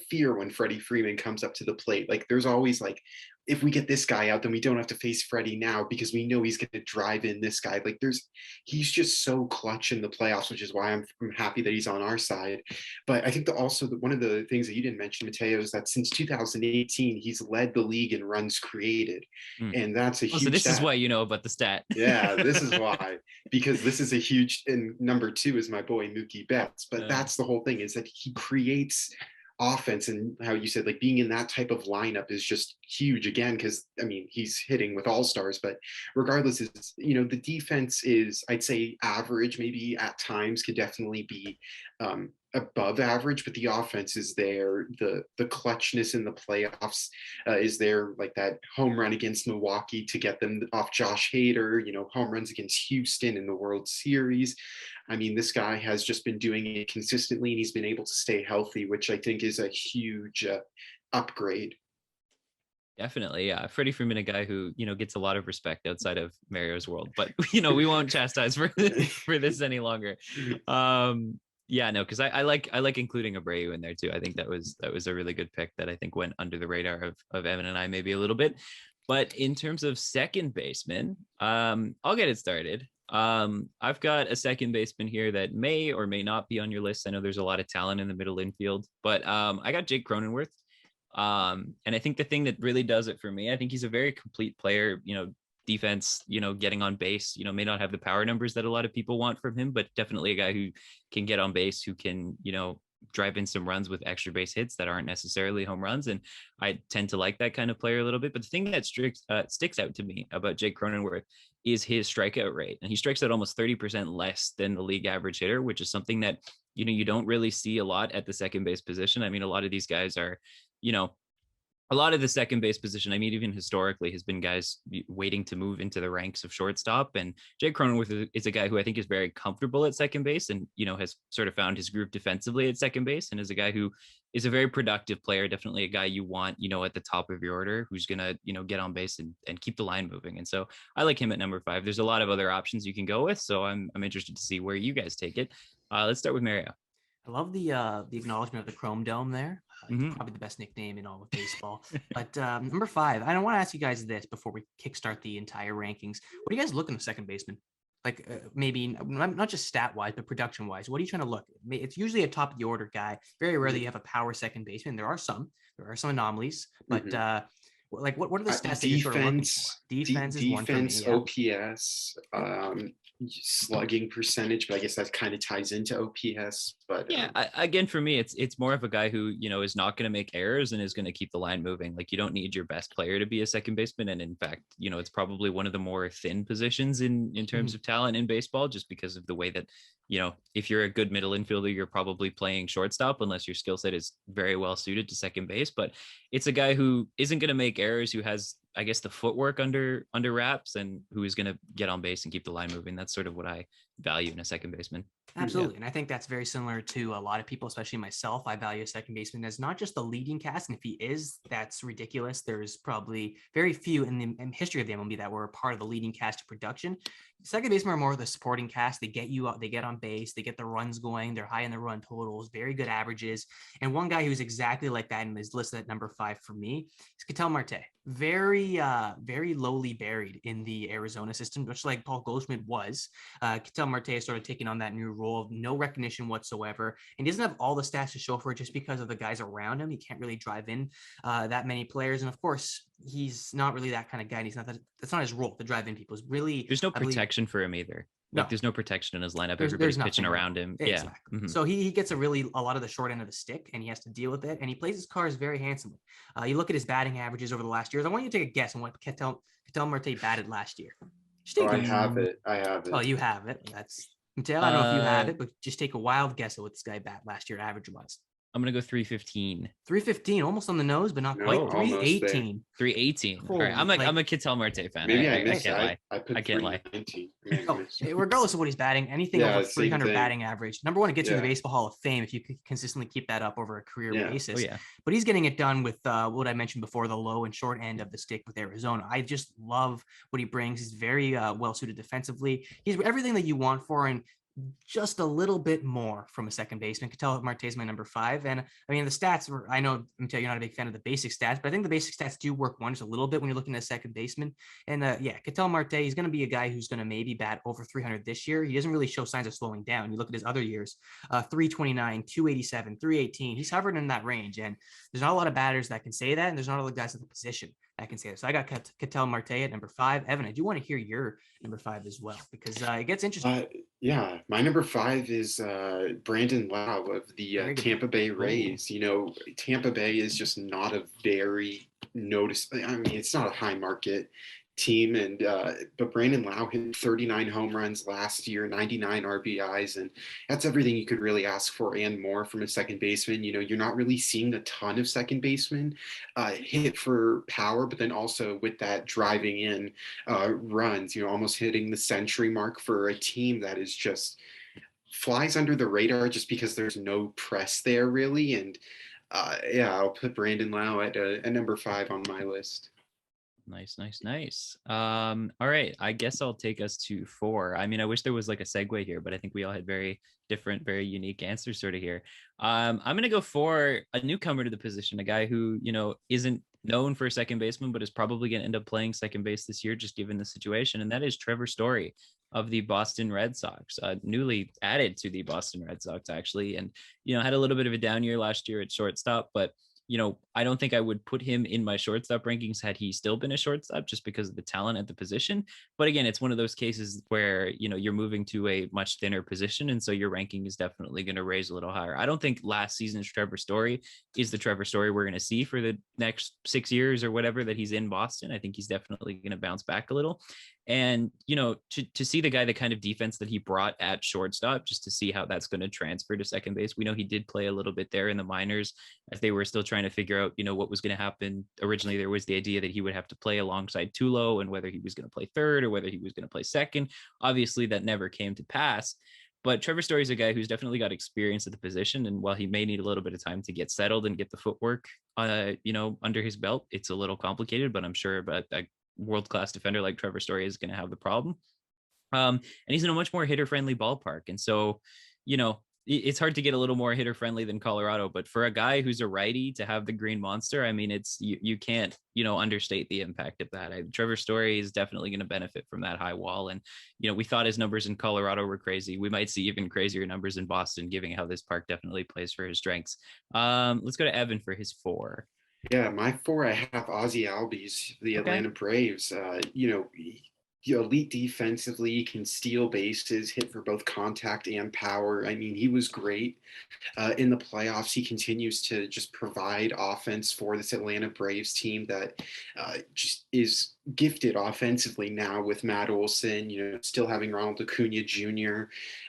fear when Freddie Freeman comes up to the plate. Like, there's always like, if we get this guy out, then we don't have to face Freddie now because we know he's going to drive in this guy. Like, he's just so clutch in the playoffs, which is why I'm happy that he's on our side. But I think one of the ththings that you didn't mention, Mateo, is that since 2018, he's led the league in runs created. And that's a huge So this stat. Is why you know about the stat. Yeah, this is why, because this is a huge, and number 2 is my boy Mookie Betts. But that's the whole thing, is that he creates offense and how you said like being in that type of lineup is just huge again, because I mean he's hitting with all stars, but regardless, is the defense is, I'd say, average, maybe at times could definitely be above average, but the offense is there. The clutchness in the playoffs is there, like that home run against Milwaukee to get them off Josh Hader, home runs against Houston in the World Series. I mean, this guy has just been doing it consistently, and he's been able to stay healthy, which I think is a huge upgrade. Definitely, yeah. Freddie Freeman, a guy who gets a lot of respect outside of Mario's world, but we won't chastise for this any longer. Yeah, no, because I like including Abreu in there too. I think that was a really good pick that I think went under the radar of Evan and I maybe a little bit. But in terms of second baseman, I'll get it started. I've got a second baseman here that may or may not be on your list. I know there's a lot of talent in the middle infield, but I got Jake Cronenworth. And I think the thing that really does it for me, I think he's a very complete player, defense, getting on base, may not have the power numbers that a lot of people want from him, but definitely a guy who can get on base, who can, drive in some runs with extra base hits that aren't necessarily home runs. And I tend to like that kind of player a little bit. But the thing that sticks out to me about Jake Cronenworth is his strikeout rate. And he strikes out almost 30% less than the league average hitter, which is something that, you don't really see a lot at the second base position. I mean, a lot of these guys are, a lot of the second base position, I mean, even historically, has been guys waiting to move into the ranks of shortstop. And Jake Cronenworth is a guy who I think is very comfortable at second base and, has sort of found his groove defensively at second base, and is a guy who is a very productive player, definitely a guy you want, at the top of your order, who's going to, get on base and keep the line moving. And so I like him at number 5. There's a lot of other options you can go with. So I'm interested to see where you guys take it. Let's start with Mario. I love the acknowledgement of the Chrome Dome there. Probably the best nickname in all of baseball. But number 5, I don't want to ask you guys this before we kickstart the entire rankings. What do you guys look in the second baseman? Like maybe not just stat wise, but production wise. What are you trying to look? It's usually a top of the order guy. Very rarely you have a power second baseman. There are some anomalies, but like what are the stats that you're sort of looking for? Defense is one for me. Yeah. OPS, slugging percentage, but I guess that kind of ties into OPS. But yeah, again, for me, it's more of a guy who is not going to make errors and is going to keep the line moving. Like, you don't need your best player to be a second baseman, and in fact, it's probably one of the more thin positions in terms of talent in baseball, just because of the way that if you're a good middle infielder, you're probably playing shortstop unless your skill set is very well suited to second base. But it's a guy who isn't going to make errors, who has, I guess, the footwork under wraps, and who is going to get on base and keep the line moving. That's sort of what I value in a second baseman. Absolutely. Yeah. And I think that's very similar to a lot of people, especially myself. I value a second baseman as not just the leading cast. And if he is, that's ridiculous. There's probably very few in the history of the MLB that were a part of the leading cast of production. Second basemen are more of the supporting cast. They get you out, they get on base, they get the runs going. They're high in the run totals, very good averages. And one guy who's exactly like that and is listed at number 5 for me is Ketel Marte. Very lowly buried in the Arizona system, much like Paul Goldschmidt was. Ketel Marte has sort of taken on that new role of no recognition whatsoever, and he doesn't have all the stats to show for it just because of the guys around him. He can't really drive in that many players, and of course, he's not really that kind of guy. And he's not that's not his role to drive in people. It's really, there's no protection for him either. Like, there's no protection in his lineup. Everybody's pitching around him. Exactly. Yeah. Mm-hmm. So he gets a lot of the short end of the stick, and he has to deal with it. And he plays his cards very handsomely. You look at his batting averages over the last years. I want you to take a guess on what Ketel Marte batted last year. I have it. Oh, you have it. That's Mateo. I don't know if you have it, but just take a wild guess at what this guy bat last year average was. I'm gonna go 315. 315, almost on the nose, but not quite. 318. 318. All right, I'm a Ketel Marte fan. Maybe I can't lie. I can't lie. Regardless of what he's batting, anything over 300 batting average. Number one, it gets you in the Baseball Hall of Fame if you could consistently keep that up over a career basis. Oh, yeah. But he's getting it done with what I mentioned before, the low and short end of the stick with Arizona. I just love what he brings. He's very well suited defensively. He's everything that you want for him. Just a little bit more from a second baseman. Ketel Marte is my number 5. And I mean, the stats were, I know, you're not a big fan of the basic stats, but I think the basic stats do work wonders a little bit when you're looking at a second baseman. And Ketel Marte, he's going to be a guy who's going to maybe bat over 300 this year. He doesn't really show signs of slowing down. You look at his other years, 329, 287, 318. He's hovered in that range. And there's not a lot of batters that can say that. And there's not a lot of guys at the position that can say that. So I got Ketel Marte at number 5. Evan, I do want to hear your number 5 as well, because it gets interesting. Yeah, my number 5 is Brandon Lau of the Very good Tampa pick. Bay Oh, Rays. Tampa Bay is just not a very noticeable. I mean, it's not a high market team, and but Brandon Lau hit 39 home runs last year, 99 RBIs, and that's everything you could really ask for and more from a second baseman. You're not really seeing a ton of second basemen hit for power, but then also with that driving in runs, almost hitting the century mark for a team that is just flies under the radar just because there's no press there really. And yeah, I'll put Brandon Lau at number 5 on my list. Nice, nice, nice. All right. I guess I'll take us to 4. I mean, I wish there was like a segue here, but I think we all had very different, very unique answers sort of here. I'm gonna go for a newcomer to the position, a guy who, isn't known for a second baseman, but is probably gonna end up playing second base this year, just given the situation, and that is Trevor Story of the Boston Red Sox, newly added to the Boston Red Sox, actually, and had a little bit of a down year last year at shortstop, but I don't think I would put him in my shortstop rankings had he still been a shortstop just because of the talent at the position. But again, it's one of those cases where, you're moving to a much thinner position. And so your ranking is definitely going to raise a little higher. I don't think last season's Trevor Story is the Trevor Story we're going to see for the next 6 years or whatever that he's in Boston. I think he's definitely going to bounce back a little. And, to see the guy, the kind of defense that he brought at shortstop, just to see how that's going to transfer to second base. We know he did play a little bit there in the minors as they were still trying to figure out, what was going to happen. Originally, there was the idea that he would have to play alongside Tulo and whether he was going to play third or whether he was going to play second. Obviously, that never came to pass. But Trevor Story is a guy who's definitely got experience at the position. And while he may need a little bit of time to get settled and get the footwork, under his belt, it's a little complicated, but I'm sure about a world-class defender like Trevor Story is going to have the problem. And he's in a much more hitter-friendly ballpark. And so, it's hard to get a little more hitter-friendly than Colorado. But for a guy who's a righty to have the green monster, I mean, it's you can't, understate the impact of that. Trevor Story is definitely going to benefit from that high wall. And, we thought his numbers in Colorado were crazy. We might see even crazier numbers in Boston, given how this park definitely plays for his strengths. Let's go to Evan for his 4. Yeah, my 4, I have Ozzy Albies, the Okay. Atlanta Braves. Elite defensively, can steal bases, hit for both contact and power. I mean, he was great in the playoffs. He continues to just provide offense for this Atlanta Braves team that just is gifted offensively now with Matt Olson, still having Ronald Acuna Jr.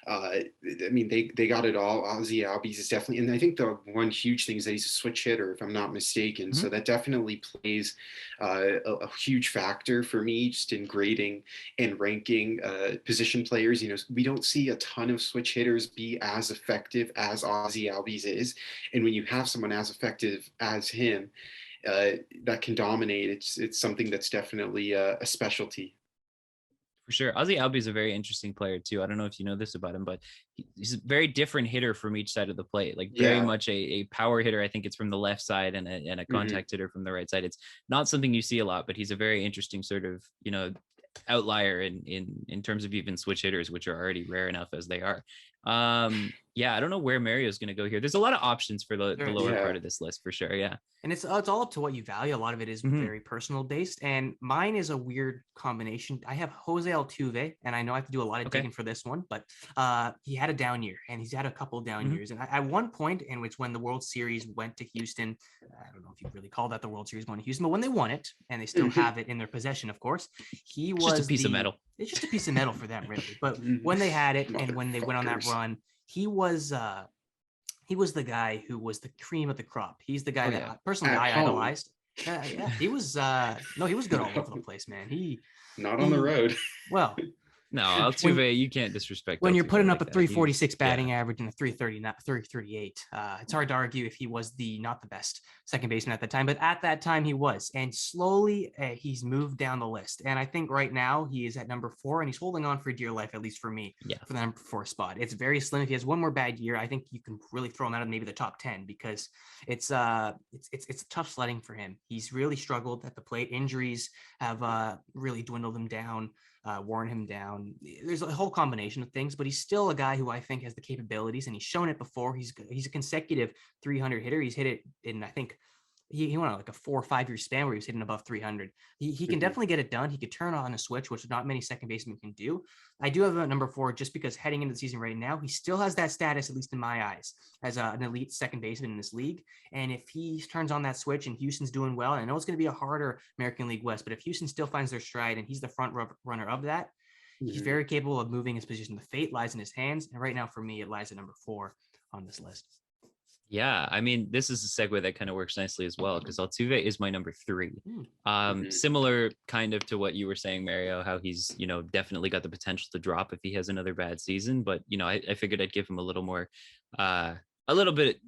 I mean, they got it all. Ozzy Albies is definitely, and I think the one huge thing is that he's a switch hitter, if I'm not mistaken. Mm-hmm. So that definitely plays a huge factor for me just in grading and ranking position players. We don't see a ton of switch hitters be as effective as Ozzy Albies is, and when you have someone as effective as him, that can dominate, it's something that's definitely a specialty. For sure. Ozzy Albies is a very interesting player too. I don't know if you know this about him, but he's a very different hitter from each side of the plate. Like very much a power hitter. I think it's from the left side and a contact hitter from the right side. It's not something you see a lot, but he's a very interesting sort of, outlier in terms of even switch hitters, which are already rare enough as they are. Yeah, I don't know where Mario's going to go here. There's a lot of options for the lower part of this list for sure. Yeah. And it's all up to what you value. A lot of it is very personal based. And mine is a weird combination. I have Jose Altuve, and I know I have to do a lot of digging for this one, but he had a down year, and he's had a couple of down years. And at one point in which when the World Series went to Houston, I don't know if you really call that the World Series going to Houston, but when they won it, and they still have it in their possession, of course, he was just a piece of metal. It's just a piece of metal for them, really. But when they had it and when they went on that run, he was the guy who was the cream of the crop. He's the guy that personally I idolized. Yeah, he was he was good all over the place, man. Not on the road. Well, no, Altuve, you can't disrespect when Altuve you're putting like up a that. 346 batting average and a 338. It's hard to argue if he was not the best second baseman at the time, but at that time he was. And slowly he's moved down the list. And I think right now he is at number 4, and he's holding on for dear life, at least for me, for the number 4 spot. It's very slim. If he has one more bad year, I think you can really throw him out of maybe the top 10 because it's tough sledding for him. He's really struggled at the plate. Injuries have really dwindled him down. Worn him down. There's a whole combination of things, but he's still a guy who I think has the capabilities, and he's shown it before. He's a consecutive 300 hitter. He's hit it in, I think, he went on like a 4 or 5 year span where he was hitting above 300. He can definitely get it done. He could turn on a switch, which not many second basemen can do. I do have a number 4 just because heading into the season right now, he still has that status, at least in my eyes, as an elite second baseman in this league. And if he turns on that switch and Houston's doing well, and I know it's going to be a harder American League West, but if Houston still finds their stride and he's the front runner of that, he's very capable of moving his position. The fate lies in his hands. And right now, for me, it lies at number 4 on this list. Yeah, I mean, this is a segue that kind of works nicely as well, because Altuve is my number 3. Similar kind of to what you were saying, Mario, how he's, definitely got the potential to drop if he has another bad season. But, I figured I'd give him a little more, a little bit,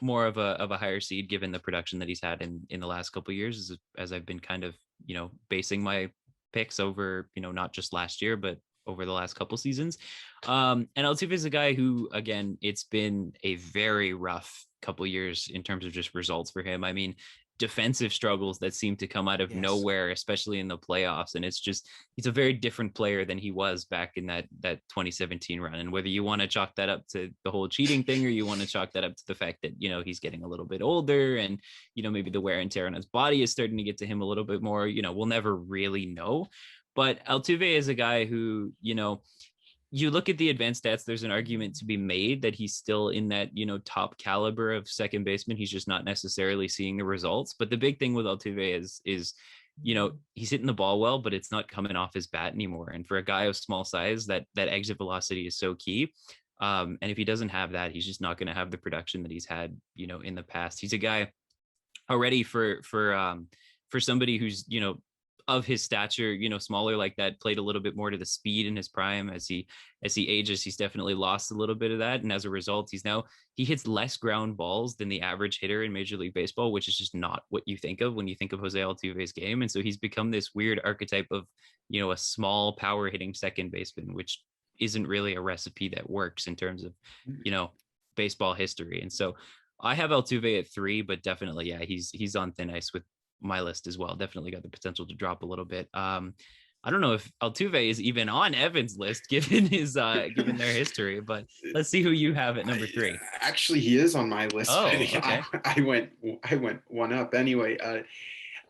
more of a higher seed, given the production that he's had in the last couple of years, as I've been kind of, basing my picks over, not just last year, but over the last couple seasons. And Altuve is a guy who, again, it's been a very rough couple years in terms of just results for him. I mean, defensive struggles that seem to come out of nowhere, especially in the playoffs. And it's just, he's a very different player than he was back in that 2017 run. And whether you want to chalk that up to the whole cheating thing, or you want to chalk that up to the fact that, he's getting a little bit older and, maybe the wear and tear on his body is starting to get to him a little bit more, we'll never really know. But Altuve is a guy who, you look at the advanced stats, there's an argument to be made that he's still in that, top caliber of second baseman. He's just not necessarily seeing the results. But the big thing with Altuve is, he's hitting the ball well, but it's not coming off his bat anymore. And for a guy of small size, that exit velocity is so key. And if he doesn't have that, he's just not going to have the production that he's had, in the past. He's a guy already for somebody who's, of his stature, smaller like that, played a little bit more to the speed in his prime. As he ages, he's definitely lost a little bit of that. And as a result, he hits less ground balls than the average hitter in Major League Baseball, which is just not what you think of when you think of Jose Altuve's game. And so he's become this weird archetype of, a small power hitting second baseman, which isn't really a recipe that works in terms of, baseball history. And so I have Altuve at 3, but definitely, yeah, he's on thin ice with my list as well. Definitely got the potential to drop a little bit. I don't know if Altuve is even on Evan's list given his given their history, but let's see who you have at number 3. Actually, he is on my list. Oh, okay. I went one up anyway.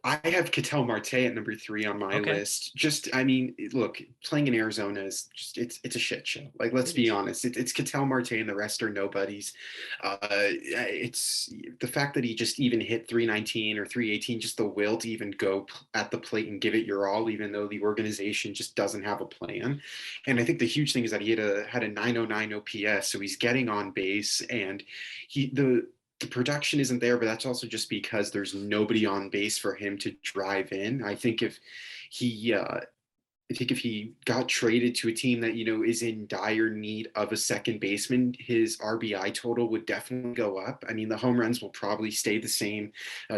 I have Ketel Marte at number 3 on my list. Just, I mean, look, playing in Arizona is just, it's a shit show. Like, let's be honest. It's Ketel Marte and the rest are nobodies. It's the fact that he just even hit 319 or 318, just the will to even go at the plate and give it your all, even though the organization just doesn't have a plan. And I think the huge thing is that he had a 909 OPS, so he's getting on base, and the production isn't there, but that's also just because there's nobody on base for him to drive in. I think if he got traded to a team that, is in dire need of a second baseman, his RBI total would definitely go up. I mean, the home runs will probably stay the same.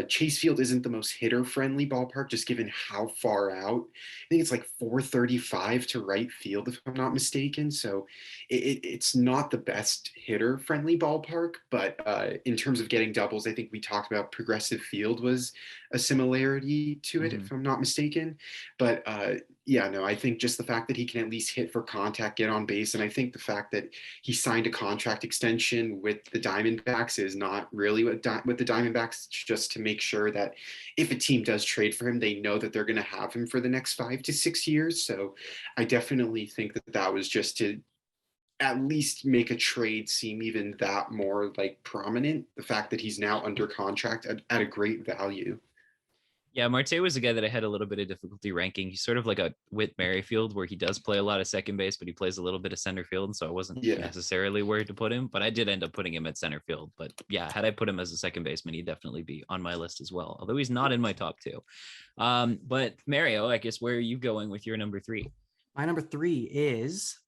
Chase Field isn't the most hitter-friendly ballpark, just given how far out. I think it's like 435 to right field, if I'm not mistaken. So it's not the best hitter-friendly ballpark, but in terms of getting doubles, I think we talked about Progressive Field was a similarity to it, if I'm not mistaken. But yeah, no, I think just the fact that he can at least hit for contact, get on base, and I think the fact that he signed a contract extension with the Diamondbacks is not really with the Diamondbacks, just to make sure that if a team does trade for him, they know that they're going to have him for the next 5 to 6 years. So I definitely think that was just to at least make a trade seem even that more like prominent. The fact that he's now under contract at a great value. Yeah, Marte was a guy that I had a little bit of difficulty ranking. He's sort of like a Whit Merrifield, where he does play a lot of second base, but he plays a little bit of center field. And so I wasn't necessarily where to put him, but I did end up putting him at center field. But yeah, had I put him as a second baseman, he'd definitely be on my list as well, although he's not in my top 2. But Mario, I guess, where are you going with your number 3? My number 3 is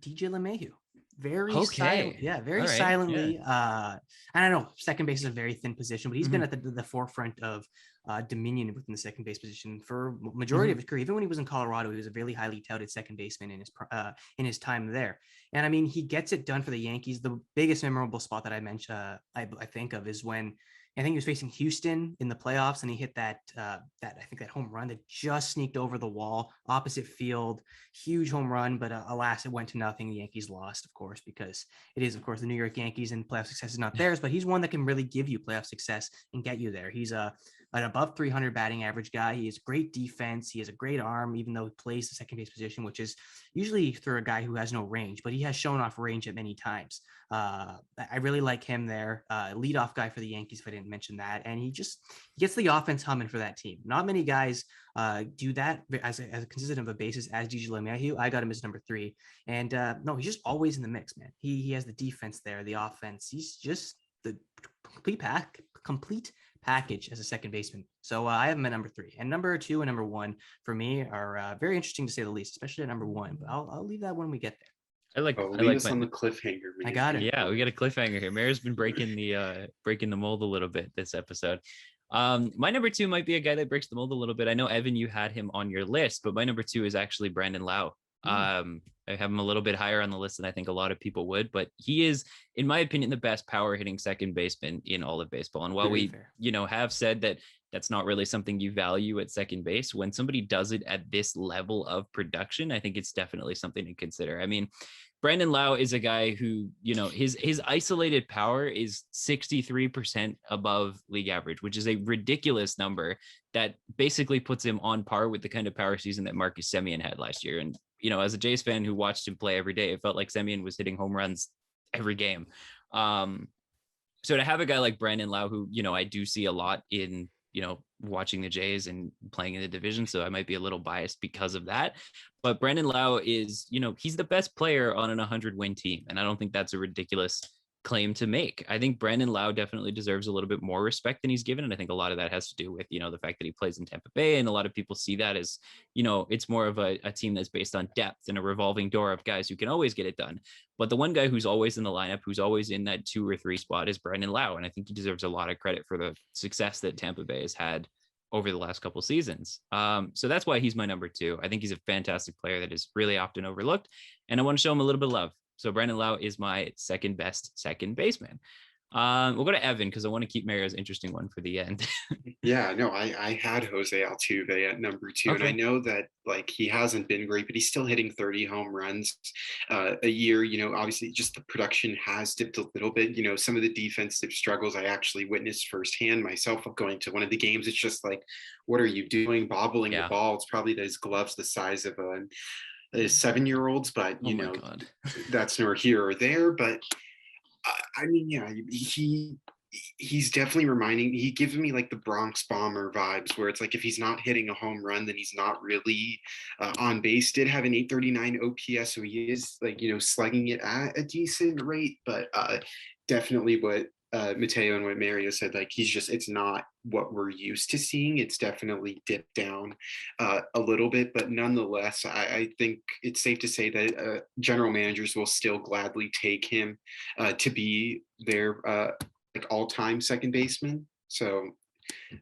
DJ LeMahieu. Very silently. Yeah. And I know second base is a very thin position, but he's been at the forefront of dominion within the second base position for majority of his career. Even when he was in Colorado, he was a really highly touted second baseman in his time there. And I mean, he gets it done for the Yankees. The biggest memorable spot that I mentioned, I think of, is when I think he was facing Houston in the playoffs, and he hit that home run that just sneaked over the wall, opposite field, huge home run. But alas, it went to nothing. The Yankees lost, of course, because it is, of course, the New York Yankees, and playoff success is not theirs. But he's one that can really give you playoff success and get you there. He's an above 300 batting average guy. He has great defense. He has a great arm, even though he plays the second base position, which is usually for a guy who has no range. But he has shown off range at many times. I really like him there. Leadoff guy for the Yankees, if I didn't mention that. And he gets the offense humming for that team. Not many guys do that as a consistent of a basis as DJ LeMahieu. I got him as number 3. And no, he's just always in the mix, man. He has the defense there, the offense. He's just the complete package as a second baseman. So I have him at number 3. And number 2 and number 1 for me are very interesting to say the least, especially at number 1. But I'll leave that when we get there. Leave us on the cliffhanger, man. I got it. Yeah, we got a cliffhanger here. Mayor's been breaking the mold a little bit this episode. My number 2 might be a guy that breaks the mold a little bit. I know, Evan, you had him on your list, but my number 2 is actually Brandon Lau. I have him a little bit higher on the list than I think a lot of people would, but he is, in my opinion, the best power hitting second baseman in all of baseball. And while have said that that's not really something you value at second base, when somebody does it at this level of production, I think it's definitely something to consider. I mean, Brandon Lau is a guy who, his isolated power is 63% above league average, which is a ridiculous number that basically puts him on par with the kind of power season that Marcus Semien had last year. And, as a Jays fan who watched him play every day, it felt like Semien was hitting home runs every game. So to have a guy like Brandon Lau, who, I do see a lot in, watching the Jays and playing in the division. So I might be a little biased because of that. But Brandon Lau is, he's the best player on an 100-win team. And I don't think that's a ridiculous claim to make. I think Brandon Lau definitely deserves a little bit more respect than he's given. And I think a lot of that has to do with, the fact that he plays in Tampa Bay. And a lot of people see that as, it's more of a team that's based on depth and a revolving door of guys who can always get it done. But the one guy who's always in the lineup, who's always in that 2 or 3 spot is Brandon Lau. And I think he deserves a lot of credit for the success that Tampa Bay has had over the last couple of seasons. So that's why he's my number 2. I think he's a fantastic player that is really often overlooked. And I want to show him a little bit of love. So Brandon Lau is my second best second baseman. We'll go to Evan because I want to keep Mario's interesting one for the end. Yeah, no, I had Jose Altuve at number 2, okay. And I know that he hasn't been great, but he's still hitting 30 home runs a year. Obviously just the production has dipped a little bit. Some of the defensive struggles I actually witnessed firsthand myself of going to one of the games. It's just what are you doing? Bobbling the ball. It's probably his gloves the size of a 7-year-old's, but that's nor here or there. But I mean, yeah, he's definitely he gives me the Bronx Bomber vibes, where it's if he's not hitting a home run, then he's not really on base. Did have an 839 OPS, so he is slugging it at a decent rate, but definitely what Mateo and what Mario said, it's not what we're used to seeing. It's definitely dipped down a little bit, but nonetheless, I think it's safe to say that general managers will still gladly take him to be their all-time second baseman. So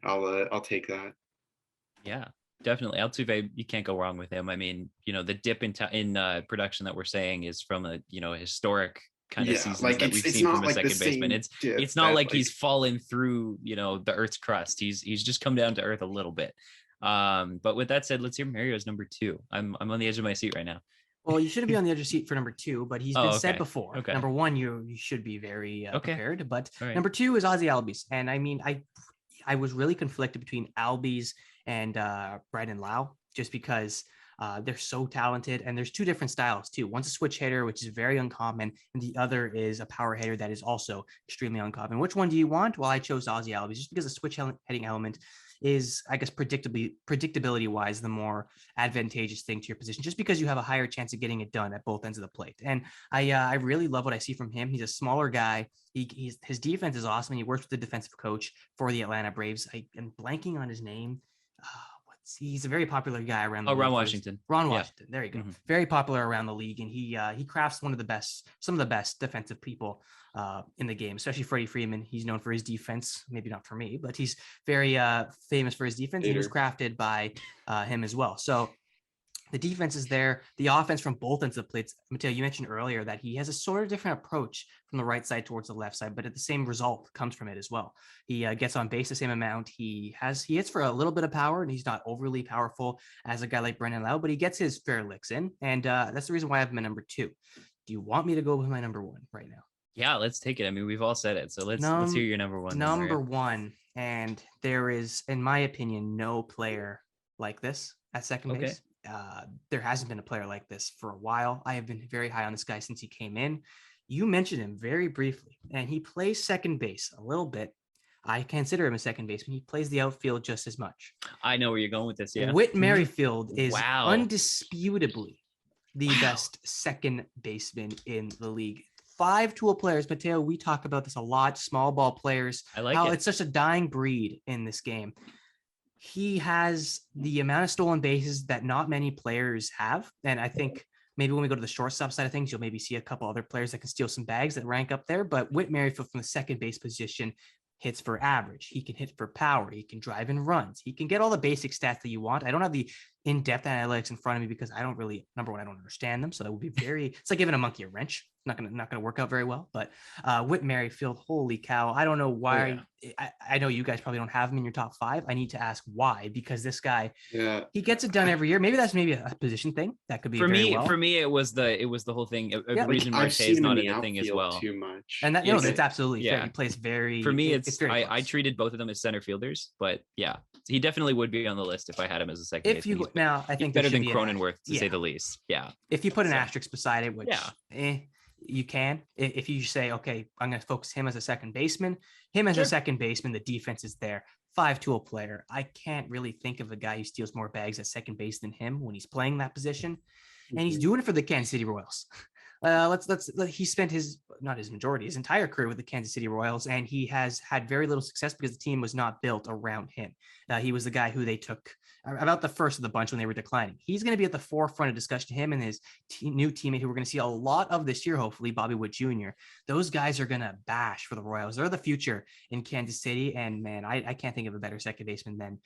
I'll take that. Yeah, definitely. Altuve, you can't go wrong with him. I mean, the dip in production that we're saying is from a historic kind of seasons that we've seen from a second baseman. It's not like he's fallen through, the Earth's crust. He's just come down to earth a little bit. But with that said, let's hear Mario's number 2. I'm on the edge of my seat right now. Well, you shouldn't be on the edge of your seat for number 2, but he's been said before. Okay. Number 1, you should be very prepared. But number 2 is Ozzy Albies. And I mean, I was really conflicted between Albies and Brandon Lau, just because they're so talented, and there's 2 different styles too. One's a switch hitter, which is very uncommon, and the other is a power hitter that is also extremely uncommon. Which one do you want? Well, I chose Ozzy Albies just because the switch hitting element is, I guess, predictability wise, the more advantageous thing to your position, just because you have a higher chance of getting it done at both ends of the plate. And I really love what I see from him. He's a smaller guy. His defense is awesome. He works with the defensive coach for the Atlanta Braves. I'm blanking on his name. He's a very popular guy around the league. Ron Washington. Ron Washington. There you go. Mm-hmm. Very popular around the league. And he crafts some of the best defensive people in the game, especially Freddie Freeman. He's known for his defense, maybe not for me, but he's very famous for his defense. He was crafted by him as well. So The defense is there. The offense from both ends of the plates. Mateo, you mentioned earlier that he has a sort of different approach from the right side towards the left side, but at the same result comes from it as well. He gets on base the same amount. He hits for a little bit of power, and he's not overly powerful as a guy like Brendan Lau, but he gets his fair licks in, and that's the reason why I have him at number 2. Do you want me to go with my number 1 right now? Yeah, let's take it. I mean, we've all said it, so let's hear your number 1. Number 1, and there is, in my opinion, no player like this at second base. There hasn't been a player like this for a while. I have been very high on this guy since he came in. You mentioned him very briefly, and he plays second base a little bit. I consider him a second baseman. He plays the outfield just as much. I know where you're going with this. Yeah, Whit Merrifield is undisputably the best second baseman in the league. 5-tool players, Mateo. We talk about this a lot. Small ball players. I like it. It's such a dying breed in this game. He has the amount of stolen bases that not many players have. And I think maybe when we go to the shortstop side of things, you'll maybe see a couple other players that can steal some bags that rank up there. But Whit Merrifield from the second base position hits for average. He can hit for power. He can drive in runs. He can get all the basic stats that you want. I don't have the in-depth analytics in front of me because I don't really, number one, I don't understand them. So that would be it's like giving a monkey a wrench. Not gonna work out very well. But Whit Merrifield, holy cow! I don't know why. I know you guys probably don't have him in your top 5. I need to ask why, because this guy, he gets it done every year. Maybe that's a position thing that could be for me. Well. For me, it was the whole thing. The reason Marte is not in the thing as well. Too much, and that it's absolutely fair. He plays very. For me, it's very I treated both of them as center fielders, but yeah, he definitely would be on the list if I had him as a second. If you now, I think better than Cronenworth to say the least. Yeah. If you put an asterisk beside it, which you can, if you say, okay, I'm going to focus him as a second baseman, a second baseman, the defense is there. 5-tool player. I can't really think of a guy who steals more bags at second base than him when he's playing that position. And he's doing it for the Kansas City Royals. He spent his entire career with the Kansas City Royals, and he has had very little success because the team was not built around him. He was the guy who they took about the first of the bunch when they were declining. He's going to be at the forefront of discussion. Him and his new teammate, who we're going to see a lot of this year, hopefully, Bobby Witt Jr. Those guys are going to bash for the Royals. They're the future in Kansas City, and man, I can't think of a better second baseman than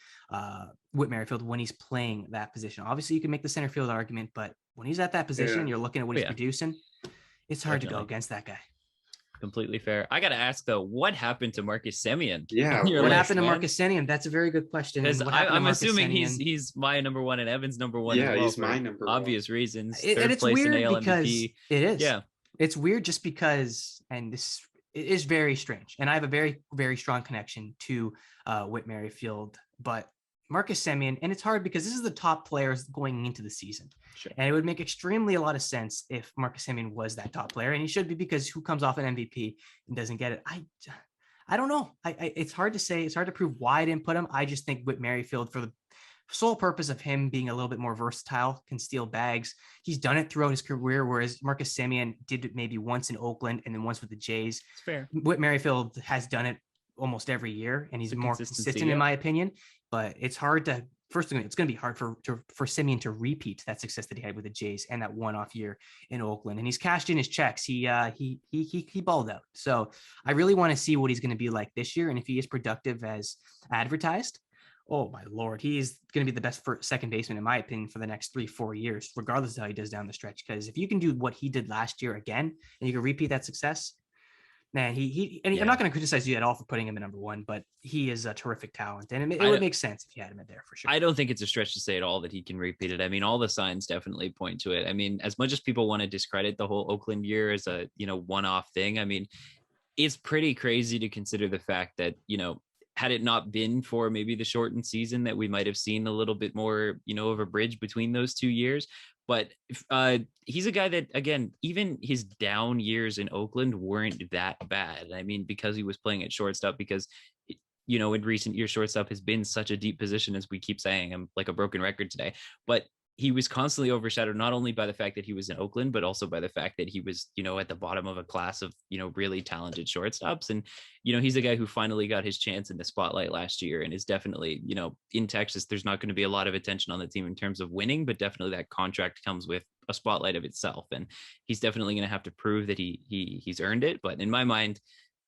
Whit Merrifield when he's playing that position. Obviously, you can make the center field argument, but when he's at that position, you're looking at what he's producing. It's hard to go against that guy. Completely fair. I got to ask though, what happened to Marcus Semien? Yeah, what happened to Marcus Semien? That's a very good question. I'm assuming he's my number 1 and Evan's number 1. Yeah, he's my number 1. Obvious reasons. And it's weird because it is. Yeah, it's weird just because, and this is very strange. And I have a very, very strong connection to Whit Merrifield, but Marcus Semien, and it's hard because this is the top players going into the season. Sure. And it would make extremely a lot of sense if Marcus Semien was that top player, and he should be, because who comes off an MVP and doesn't get it? I don't know. It's hard to say. It's hard to prove why I didn't put him. I just think Whit Merrifield, for the sole purpose of him being a little bit more versatile, can steal bags. He's done it throughout his career, whereas Marcus Semien did it maybe once in Oakland and then once with the Jays. It's fair. Whit Merrifield has done it almost every year, and he's more consistent in my opinion. But it's hard to. First thing, it's going to be hard for Semien to repeat that success that he had with the Jays and that one-off year in Oakland. And he's cashed in his checks. He balled out. So I really want to see what he's going to be like this year. And if he is productive as advertised, oh my Lord, he's going to be the best second baseman, in my opinion, for the next 3-4 years, regardless of how he does down the stretch. Because if you can do what he did last year again, and you can repeat that success, man, I'm not going to criticize you at all for putting him at number 1, but he is a terrific talent, and it would make sense if you had him in there for sure. I don't think it's a stretch to say at all that he can repeat it. I mean, all the signs definitely point to it. I mean, as much as people want to discredit the whole Oakland year as a, one-off thing, I mean, it's pretty crazy to consider the fact that, had it not been for maybe the shortened season, that we might have seen a little bit more, of a bridge between those 2 years. But he's a guy that, again, even his down years in Oakland weren't that bad. I mean, because he was playing at shortstop, because, in recent years, shortstop has been such a deep position, as we keep saying. I'm like a broken record today. But he was constantly overshadowed, not only by the fact that he was in Oakland, but also by the fact that he was, at the bottom of a class of, really talented shortstops. And, he's a guy who finally got his chance in the spotlight last year, and is definitely, in Texas, there's not going to be a lot of attention on the team in terms of winning, but definitely that contract comes with a spotlight of itself. And he's definitely going to have to prove that he's earned it. But in my mind,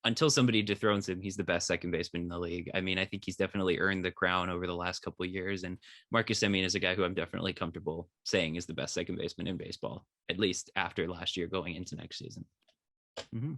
until somebody dethrones him, he's the best second baseman in the league. I mean, I think he's definitely earned the crown over the last couple of years. And Marcus Semien is a guy who I'm definitely comfortable saying is the best second baseman in baseball, at least after last year going into next season. Mm-hmm.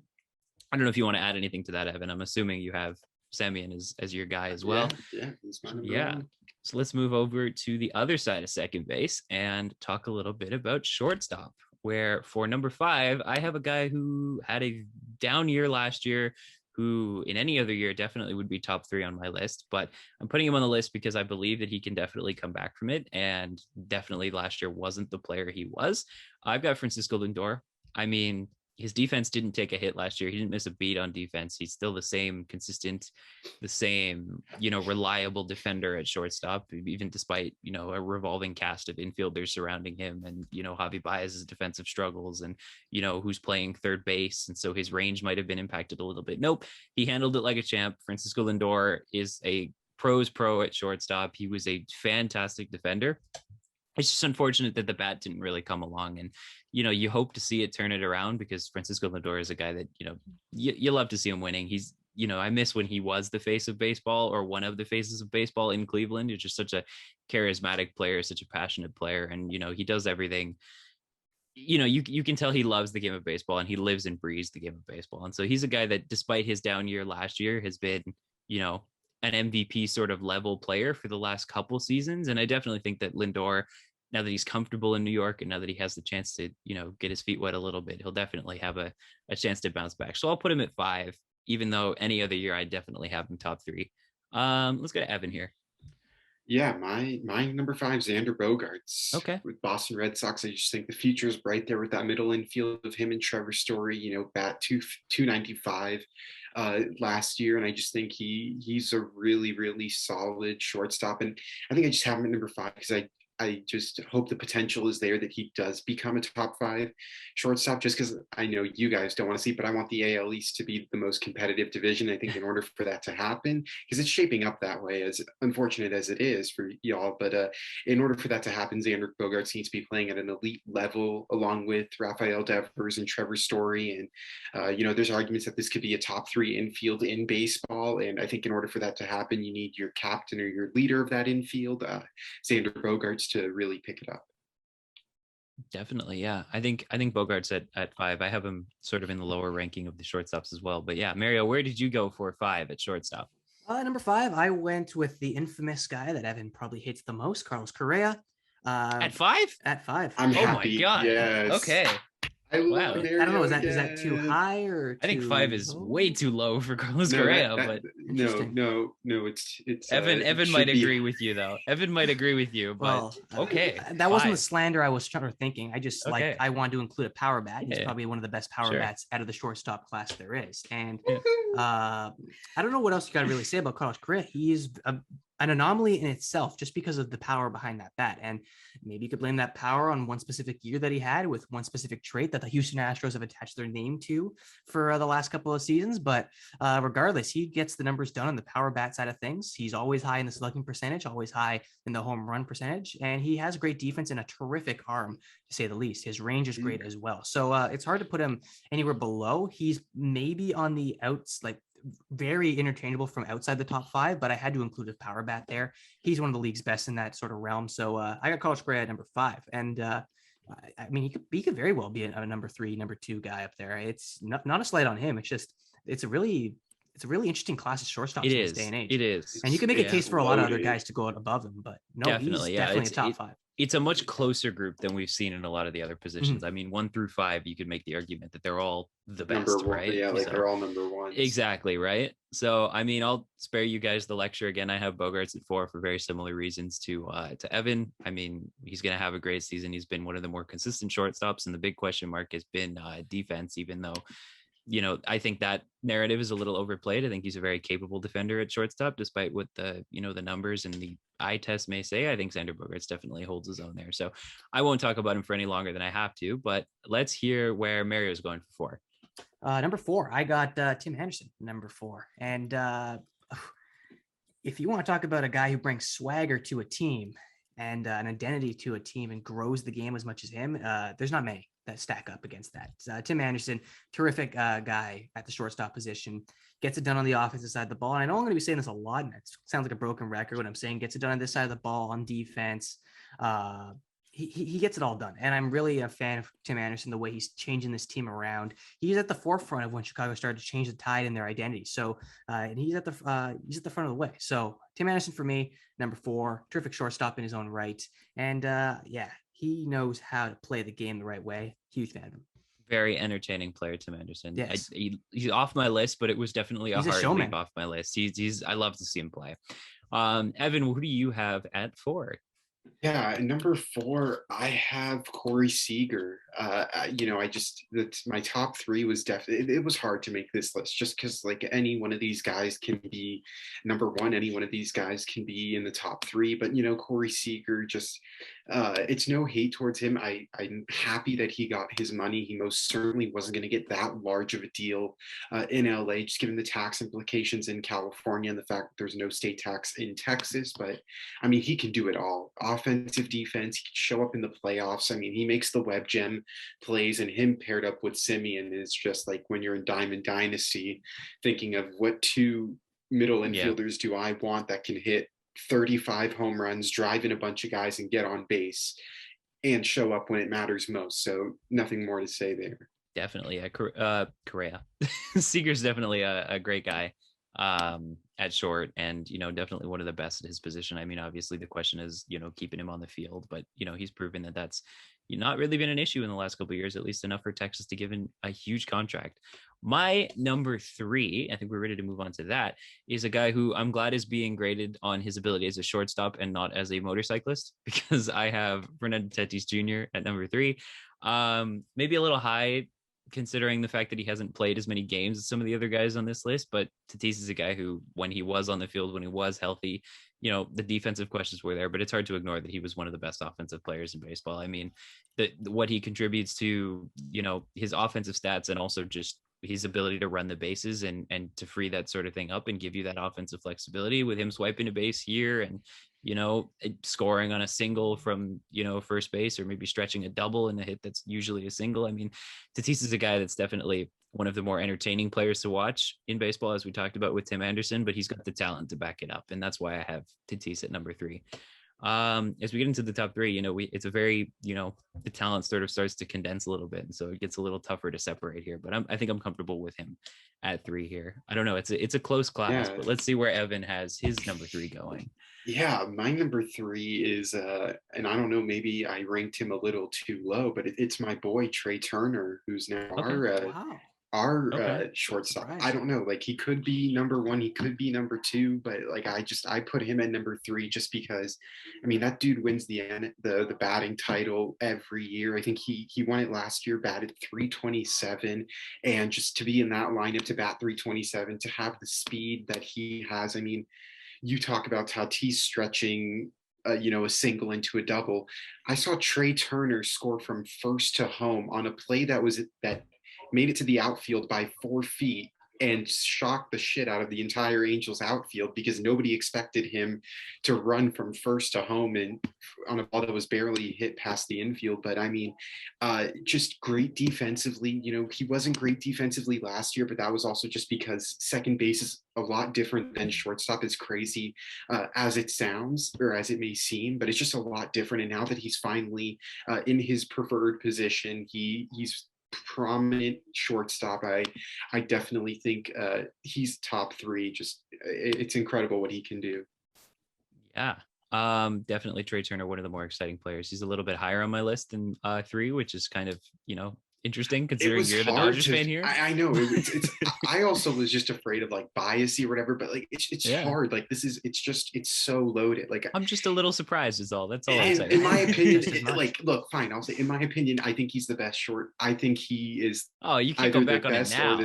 I don't know if you want to add anything to that, Evan. I'm assuming you have Semien as your guy as well. Yeah. So let's move over to the other side of second base and talk a little bit about shortstop, where for number 5, I have a guy who had a down year last year, who in any other year definitely would be top 3 on my list, but I'm putting him on the list because I believe that he can definitely come back from it. And definitely last year wasn't the player he was. I've got Francisco Lindor. I mean, his defense didn't take a hit last year. He didn't miss a beat on defense. He's still the same consistent, the same, reliable defender at shortstop, even despite, a revolving cast of infielders surrounding him and, Javi Baez's defensive struggles and, who's playing third base. And so his range might have been impacted a little bit. Nope. He handled it like a champ. Francisco Lindor is a pro's pro at shortstop. He was a fantastic defender. It's just unfortunate that the bat didn't really come along, and you hope to see it turn it around because Francisco Lindor is a guy that you love to see him winning. He's I miss when he was the face of baseball or one of the faces of baseball in Cleveland. He's just such a charismatic player, such a passionate player, and he does everything. You can tell he loves the game of baseball and he lives and breathes the game of baseball, and so he's a guy that, despite his down year last year, has been an MVP sort of level player for the last couple seasons. And I definitely think that Lindor, now that he's comfortable in New York and now that he has the chance to, get his feet wet a little bit, he'll definitely have a chance to bounce back. So I'll put him at 5, even though any other year I definitely have him top 3. Let's go to Evan here. Yeah, my number 5, Xander Bogaerts. Okay. With Boston Red Sox, I just think the future is bright there with that middle infield of him and Trevor Story. Bat 295 last year, and I just think he's a really, really solid shortstop. And I think I just have him at number 5 because I just hope the potential is there that he does become a top 5 shortstop, just because I know you guys don't want to see, but I want the AL East to be the most competitive division. I think in order for that to happen, because it's shaping up that way, as unfortunate as it is for y'all, but in order for that to happen, Xander Bogaerts needs to be playing at an elite level along with Rafael Devers and Trevor Story. And, there's arguments that this could be a top 3 infield in baseball. And I think in order for that to happen, you need your captain or your leader of that infield, Xander Bogaerts, to really pick it up. Definitely. Yeah. I think Bogart's at 5. I have him sort of in the lower ranking of the shortstops as well. But yeah, Mario, where did you go for 5 at shortstop? Number 5, I went with the infamous guy that Evan probably hates the most, Carlos Correa. At 5? At 5. I'm happy. My God. Yes. Okay. Wow. I don't know. Is that too high or I think 5 is way too low for Carlos Correa, but no, it's Evan might agree with you though. Evan might agree with you, but okay. That wasn't the slander I was thinking. I just I wanted to include a power bat. He's probably one of the best power bats out of the shortstop class there is. And I don't know what else you got to really say about Carlos Correa. He's an anomaly in itself just because of the power behind that bat. And maybe you could blame that power on one specific year that he had with one specific trait that the Houston Astros have attached their name to for the last couple of seasons. But regardless, he gets the numbers done on the power bat side of things. He's always high in the slugging percentage, always high in the home run percentage. And he has great defense and a terrific arm, to say the least. His range is great as well. So it's hard to put him anywhere below. He's maybe on the outs, like very interchangeable from outside the top 5, but I had to include a power bat there. He's one of the league's best in that sort of realm. So I got Carlos Correa at number 5. And I mean, he could very well be a number 3, number 2 guy up there. It's not a slight on him. It's just, it's a really interesting class of shortstops in this day and age. It is. And you can make a case for a lot of other guys to go above him, but no, definitely, he's definitely a top 5. It's a much closer group than we've seen in a lot of the other positions. Mm-hmm. I mean, 1 through 5, you could make the argument that they're all the best, number 1, right? Yeah, they're all number 1. Exactly, right? So, I mean, I'll spare you guys the lecture again. I have Bogaerts at 4 for very similar reasons to Evan. I mean, he's going to have a great season. He's been one of the more consistent shortstops, and the big question mark has been defense, even though, I think that narrative is a little overplayed. I think he's a very capable defender at shortstop, despite what the numbers and the eye test may say. I think Xander Bogaerts definitely holds his own there. So I won't talk about him for any longer than I have to, but let's hear where Mario's going for 4. Number 4, I got Tim Henderson, number 4. And if you want to talk about a guy who brings swagger to a team and an identity to a team and grows the game as much as him, there's not many stack up against that. Tim Anderson, terrific guy at the shortstop position, gets it done on the offensive side of the ball. And I know I'm going to be saying this a lot, and it sounds like a broken record when I'm saying gets it done on this side of the ball on defense. He gets it all done. And I'm really a fan of Tim Anderson, the way he's changing this team around. He's at the forefront of when Chicago started to change the tide in their identity. So, and he's at the front of the way. So Tim Anderson for me, number 4, terrific shortstop in his own right. And he knows how to play the game the right way. Huge fan of him. Very entertaining player, Tim Anderson. Yes. He's off my list, but it was definitely a hard leap off my list. I love to see him play. Evan, who do you have at 4? Yeah, number 4, I have Corey Seager. My top 3 was definitely, it was hard to make this list just because like any one of these guys can be number 1, any one of these guys can be in the top 3. But Corey Seager, just it's no hate towards him. I'm happy that he got his money. He most certainly wasn't going to get that large of a deal in LA, just given the tax implications in California and the fact that there's no state tax in Texas. But I mean, he can do it all. Offensive, defense, he can show up in the playoffs. I mean, he makes the web gem plays, and him paired up with Simeon is just like when you're in Diamond Dynasty thinking of what 2 middle infielders do I want that can hit 35 home runs, drive in a bunch of guys and get on base and show up when it matters most. So nothing more to say there. Definitely. Correa. Seager's definitely a great guy at short, and definitely one of the best at his position. I mean, obviously the question is keeping him on the field, but he's proven that that's not really been an issue in the last couple of years, at least enough for Texas to give him a huge contract. My number 3, I think we're ready to move on to that, is a guy who I'm glad is being graded on his ability as a shortstop and not as a motorcyclist, because I have Fernando Tatis Jr. at number 3. Maybe a little high considering the fact that he hasn't played as many games as some of the other guys on this list, but Tatis is a guy who, when he was on the field, when he was healthy, the defensive questions were there, but it's hard to ignore that he was one of the best offensive players in baseball. I mean, what he contributes to, his offensive stats, and also just his ability to run the bases and to free that sort of thing up and give you that offensive flexibility with him swiping a base here and, scoring on a single from, first base, or maybe stretching a double in a hit that's usually a single. I mean, Tatis is a guy that's definitely one of the more entertaining players to watch in baseball, as we talked about with Tim Anderson, but he's got the talent to back it up. And that's why I have Tatis at number 3. As we get into the top 3, it's a very, the talent sort of starts to condense a little bit. And so it gets a little tougher to separate here, but I think I'm comfortable with him at 3 here. I don't know. It's a close class, but let's see where Evan has his number 3 going. Yeah, my number 3 is, and I don't know, maybe I ranked him a little too low, but it's my boy, Trey Turner, who's now our shortstop. Right. I don't know, like he could be number 1, he could be number 2, but like I put him at number 3 just because, I mean, that dude wins the batting title every year. I think he won it last year, batted .327, and just to be in that lineup to bat .327, to have the speed that he has. I mean, you talk about Tatis stretching a single into a double. I saw Trey Turner score from first to home on a play that made it to the outfield by 4 feet and shocked the shit out of the entire Angels outfield, because nobody expected him to run from first to home and on a ball that was barely hit past the infield. But I mean, just great defensively. He wasn't great defensively last year, but that was also just because second base is a lot different than shortstop, as crazy as it sounds, or as it may seem, but it's just a lot different. And now that he's finally in his preferred position, he's prominent shortstop. I definitely think he's top 3. Just it's incredible what he can do. Yeah, definitely Trey Turner, one of the more exciting players. He's a little bit higher on my list than 3, which is kind of interesting considering you're the Dodgers fan here. I know it's I also was just afraid of like biasy or whatever, but like it's hard. Like it's so loaded. Like I'm just a little surprised is all. That's all I'm saying. In my opinion, look, fine. I'll say in my opinion, I think he's the best short. I think he is. Oh, you can't go back on it now.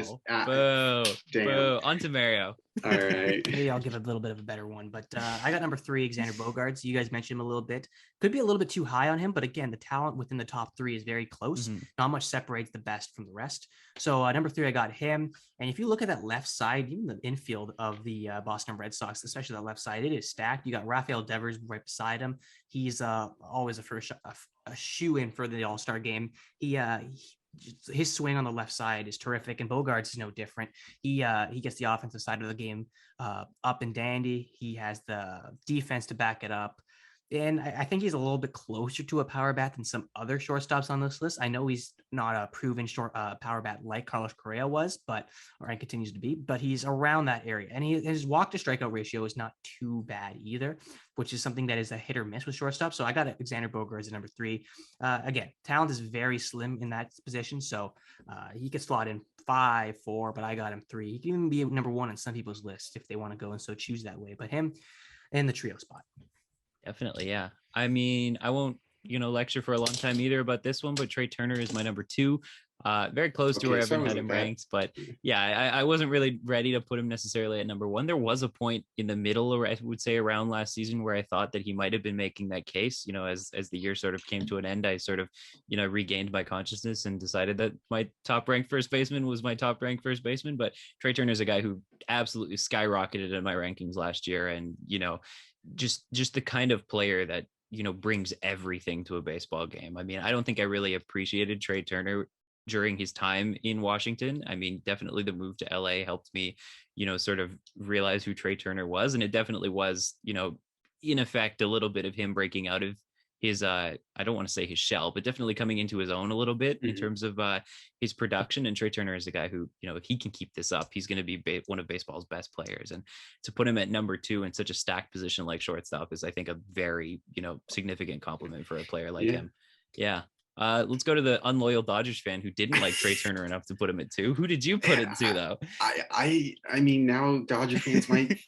Boo. On to Mario. All right. Maybe I'll give a little bit of a better one, but I got number 3, Xander Bogaerts. You guys mentioned him a little bit. Could be a little bit too high on him, but again, the talent within the top 3 is very close. Not much separates the best from the rest. So number 3, I got him. And if you look at that left side, even the infield of the Boston Red Sox, especially that left side, it is stacked. You got Rafael Devers right beside him. He's always a shoe in for the All-Star game. His swing on the left side is terrific, and Bogaerts is no different. He gets the offensive side of the game up and dandy. He has the defense to back it up. And I think he's a little bit closer to a power bat than some other shortstops on this list. I know he's not a proven power bat like Carlos Correa was, and continues to be, but he's around that area. And his walk to strikeout ratio is not too bad either, which is something that is a hit or miss with shortstop. So I got Xander Bogaerts at number 3. Again, talent is very slim in that position, so he could slot in 5, 4, but I got him 3. He can even be number 1 on some people's list if they want to go and so choose that way. But him in the trio spot. Definitely, yeah. I mean, I won't, lecture for a long time either about this one, but Trey Turner is my number 2. Very close to where Evan had him ranked, but yeah, I wasn't really ready to put him necessarily at number 1. There was a point in the middle, or I would say around last season, where I thought that he might have been making that case. As the year sort of came to an end, I sort of, regained my consciousness and decided that my top ranked first baseman was my top ranked first baseman. But Trey Turner is a guy who absolutely skyrocketed in my rankings last year, and just the kind of player that brings everything to a baseball game. I mean, I don't think I really appreciated Trey Turner during his time in Washington. I mean, definitely the move to LA helped me, sort of realize who Trey Turner was. And it definitely was, in effect, a little bit of him breaking out of his, I don't want to say his shell, but definitely coming into his own a little bit in terms of his production. And Trey Turner is a guy who, if he can keep this up, he's going to be one of baseball's best players. And to put him at number 2 in such a stacked position like shortstop is, I think, a very, significant compliment for a player like him. Yeah. Let's go to the unloyal Dodgers fan who didn't like Trey Turner enough to put him at 2. Who did you put it to, though? I mean, now Dodger fans might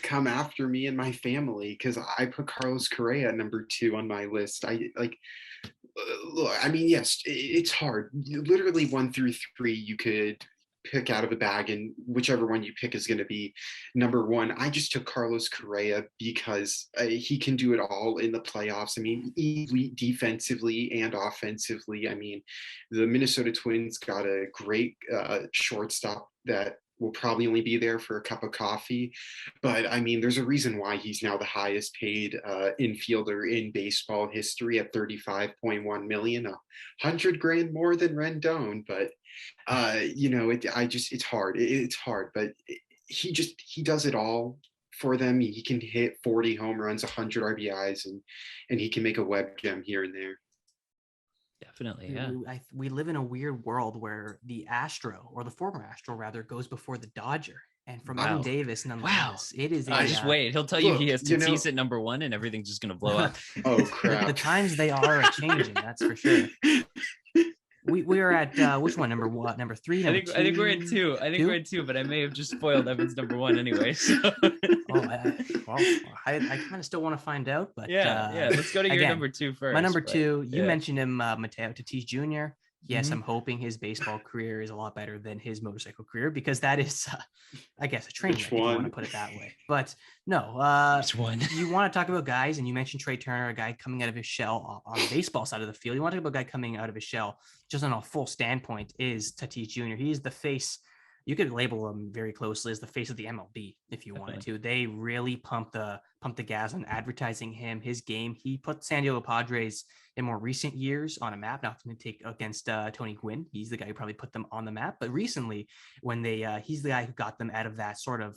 come after me and my family because I put Carlos Correa at number 2 on my list. Look, I mean, yes, it's hard. Literally 1 through 3, you could pick out of a bag, and whichever one you pick is going to be number 1. I just took Carlos Correa because he can do it all in the playoffs. I mean, elite defensively and offensively. I mean, the Minnesota Twins got a great shortstop that will probably only be there for a cup of coffee. But I mean, there's a reason why he's now the highest paid infielder in baseball history at $35.1 million, $100,000 more than Rendon. But it's hard. It's hard, but he does it all for them. He can hit 40 home runs, 100 RBIs, and he can make a web gem here and there. Definitely, yeah. We live in a weird world where the Astro, or the former Astro rather, goes before the Dodger. And from Evan Davis, nonetheless, it is. Just wait. He'll tell you he has Tatis at number 1, and everything's just going to blow up. Oh crap! The times they are changing. That's for sure. We are at which one? Number 3? I think we're at 2. I think we're at 2, but I may have just spoiled Evan's number 1 anyway. So. I kind of still want to find out, but yeah. Let's go to your number 2 first. My number 2, you mentioned him, Mateo Tatis Jr. Yes, I'm hoping his baseball career is a lot better than his motorcycle career, because that is, I guess, a train wreck, if you want to put it that way. But no, which one? You want to talk about guys, and you mentioned Trey Turner, a guy coming out of his shell on the baseball side of the field. You want to talk about a guy coming out of his shell just on a full standpoint is Tatis Jr. He is the face. You could label him very closely as the face of the MLB if you wanted to. They really pump the gas on advertising him, his game. He put San Diego Padres in more recent years on a map, not to take against Tony Gwynn. He's the guy who probably put them on the map. But recently, when he's the guy who got them out of that sort of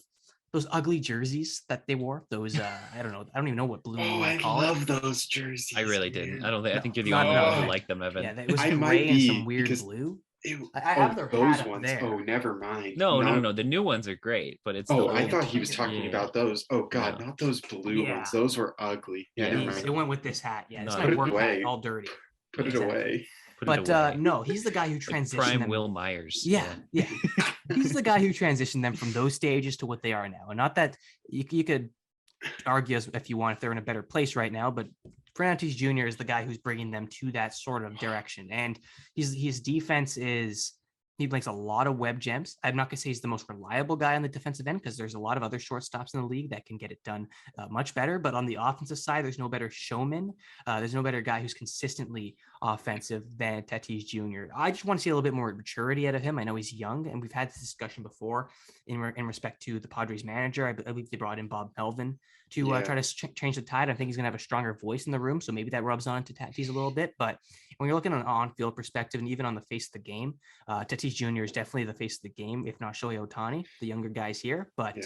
those ugly jerseys that they wore. Those I don't even know what blue. I love those jerseys. I really didn't. I think you're the only one who liked them, Evan. Yeah, it was gray and some weird blue. I have those ones. There. Oh, never mind. No. The new ones are great, but it's. I thought he was talking about those. Oh God, not those blue ones. Those were ugly. It went with this hat. Yeah, it's my work hat, all dirty. Put it away. No, he's the guy who transitioned prime them. Will Myers. Yeah. He's the guy who transitioned them from those stages to what they are now. And not that you could argue if you want if they're in a better place right now, but Fernando Tatis Jr. is the guy who's bringing them to that sort of direction. And his defense is He makes a lot of web gems. I'm not going to say he's the most reliable guy on the defensive end because there's a lot of other shortstops in the league that can get it done much better. But on the offensive side, there's no better showman. There's no better guy who's consistently offensive than Tatis Jr. I just want to see a little bit more maturity out of him. I know he's young, and we've had this discussion before in respect to the Padres manager. I believe they brought in Bob Melvin to try to change the tide. I think he's going to have a stronger voice in the room, so maybe that rubs on to Tatis a little bit. But when you're looking on an on-field perspective and even on the face of the game, Tatis Jr. is definitely the face of the game, if not Shohei Ohtani, the younger guys here. But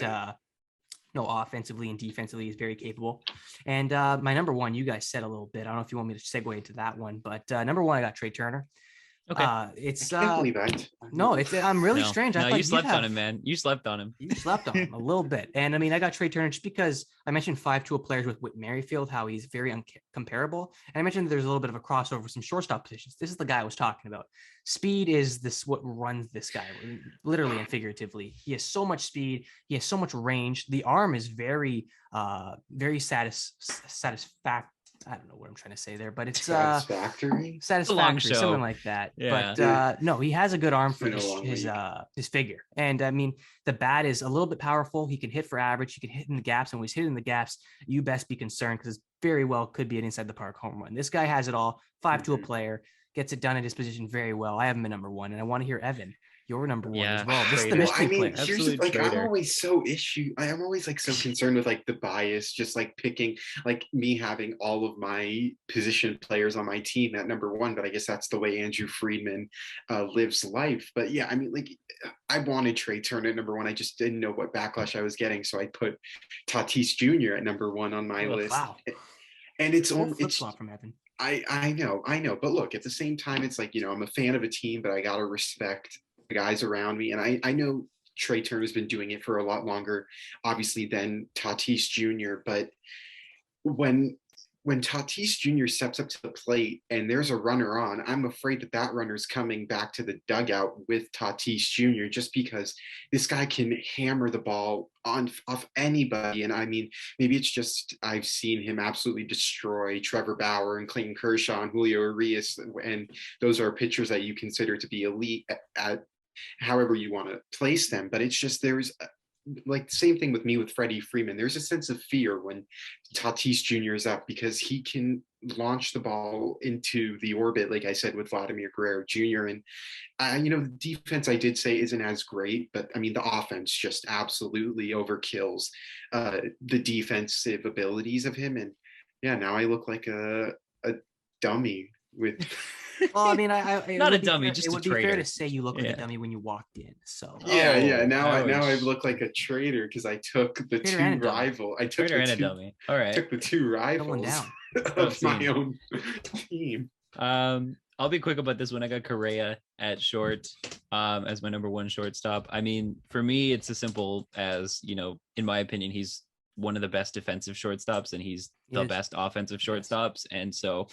no, offensively and defensively, he's very capable. And my number one, you guys said a little bit. I don't know if you want me to segue into that one, but number one, I got Trey Turner. Okay. It's I can't believe that. No, I'm really strange. No, you slept on him, man. You slept on him. You slept on him a little bit. And I mean, I got Trey Turner just because I mentioned 5 tool players with Whit Merrifield, how he's very uncomparable. And I mentioned there's a little bit of a crossover with some shortstop positions. This is the guy I was talking about. Speed is what runs this guy, literally and figuratively. He has so much speed. He has so much range. The arm is very satisfactory. I don't know what I'm trying to say there, but it's satisfactory, something like that. Yeah. But no, he has a good arm for his figure. And I mean, the bat is a little bit powerful. He can hit for average. He can hit in the gaps. And when he's hitting the gaps, you best be concerned because very well could be an inside the park home run. This guy has it all. 5-tool player, gets it done at his position very well. I have him at number one, and I want to hear Evan. You're number one as well. This is the mystery player. Here's like I'm always so concerned with like the bias, just like picking like me having all of my position players on my team at number one. But I guess that's the way Andrew Friedman lives life. But yeah, I mean, like I wanted Trey Turner at number one. I just didn't know what backlash I was getting, so I put Tatis Jr. at number one on my list. Wow. And it's flip-flop from Evan. I know. But look, at the same time, it's like, I'm a fan of a team, but I got to respect the guys around me. And I know Trey Turner's been doing it for a lot longer, obviously, than Tatis Jr. But when Tatis Jr. steps up to the plate and there's a runner on, I'm afraid that runner's coming back to the dugout with Tatis Jr. just because this guy can hammer the ball off anybody. And I mean, maybe it's just I've seen him absolutely destroy Trevor Bauer and Clayton Kershaw and Julio Urias, and those are pitchers that you consider to be elite at however you want to place them. But it's just there's like the same thing with me with Freddie Freeman. There's a sense of fear when Tatis Jr. is up because he can launch the ball into the orbit, like I said, with Vladimir Guerrero Jr. And, the defense I did say isn't as great, but I mean, the offense just absolutely overkills the defensive abilities of him. And yeah, now I look like a dummy with... Well, I mean, I not a dummy, just a traitor. It would be fair to say you look like a dummy when you walked in. So now I look like a traitor because I took the two rival. I took a dummy. All right, took the two rivals of my own team. I'll be quick about this one. I got Correa at short as my number one shortstop. I mean, for me, it's as simple as in my opinion, he's one of the best defensive shortstops, and he's the best offensive shortstops, and so.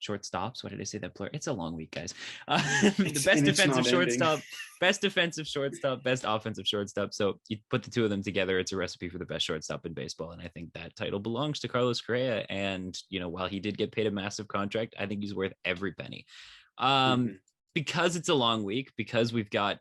Shortstops. What did I say that plural? It's a long week, guys. The best defensive shortstop, best defensive shortstop, best offensive shortstop. So you put the two of them together, it's a recipe for the best shortstop in baseball. And I think that title belongs to Carlos Correa. And while he did get paid a massive contract, I think he's worth every penny. Because it's a long week, because we've got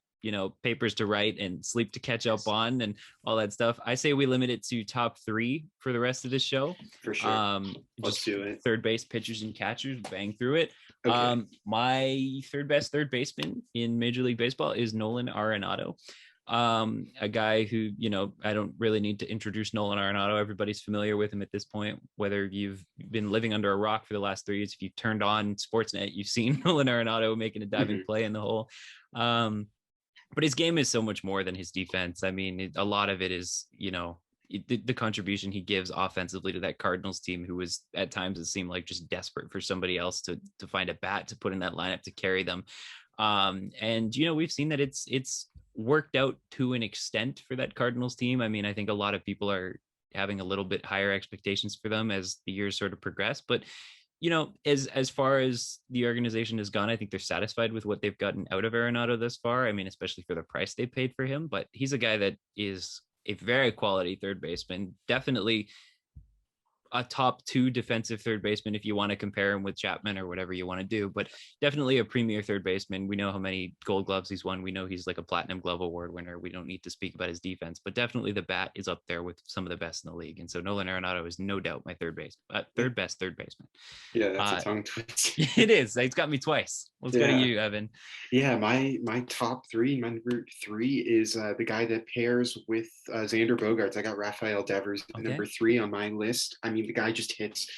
papers to write and sleep to catch up on and all that stuff. I say we limit it to top 3 for the rest of this show. For sure. Let's do it. Third base pitchers and catchers, bang through it. Okay. My third best third baseman in Major League Baseball is Nolan Arenado. A guy who, I don't really need to introduce Nolan Arenado. Everybody's familiar with him at this point, whether you've been living under a rock for the last 3 years. If you've turned on Sportsnet, you've seen Nolan Arenado making a diving play in the hole. But his game is so much more than his defense. I mean, a lot of it is, the contribution he gives offensively to that Cardinals team, who was at times it seemed like just desperate for somebody else to find a bat to put in that lineup to carry them. And we've seen that it's worked out to an extent for that Cardinals team. I mean, I think a lot of people are having a little bit higher expectations for them as the years sort of progress, but as far as the organization has gone, I think they're satisfied with what they've gotten out of Arenado thus far. I mean, especially for the price they paid for him, but he's a guy that is a very quality third baseman, definitely a top 2 defensive third baseman if you want to compare him with Chapman or whatever you want to do, but definitely a premier third baseman. We know how many Gold Gloves he's won. We know he's like a Platinum Glove Award winner. We don't need to speak about his defense, but definitely the bat is up there with some of the best in the league. And so Nolan Arenado is no doubt my third best third baseman. Yeah, that's a tongue twist. It is. It's got me twice. Let's go to you, Evan. Yeah, my top 3, my number 3 is the guy that pairs with Xander Bogaerts. I got Rafael Devers at number 3 on my list. I mean, the guy just hits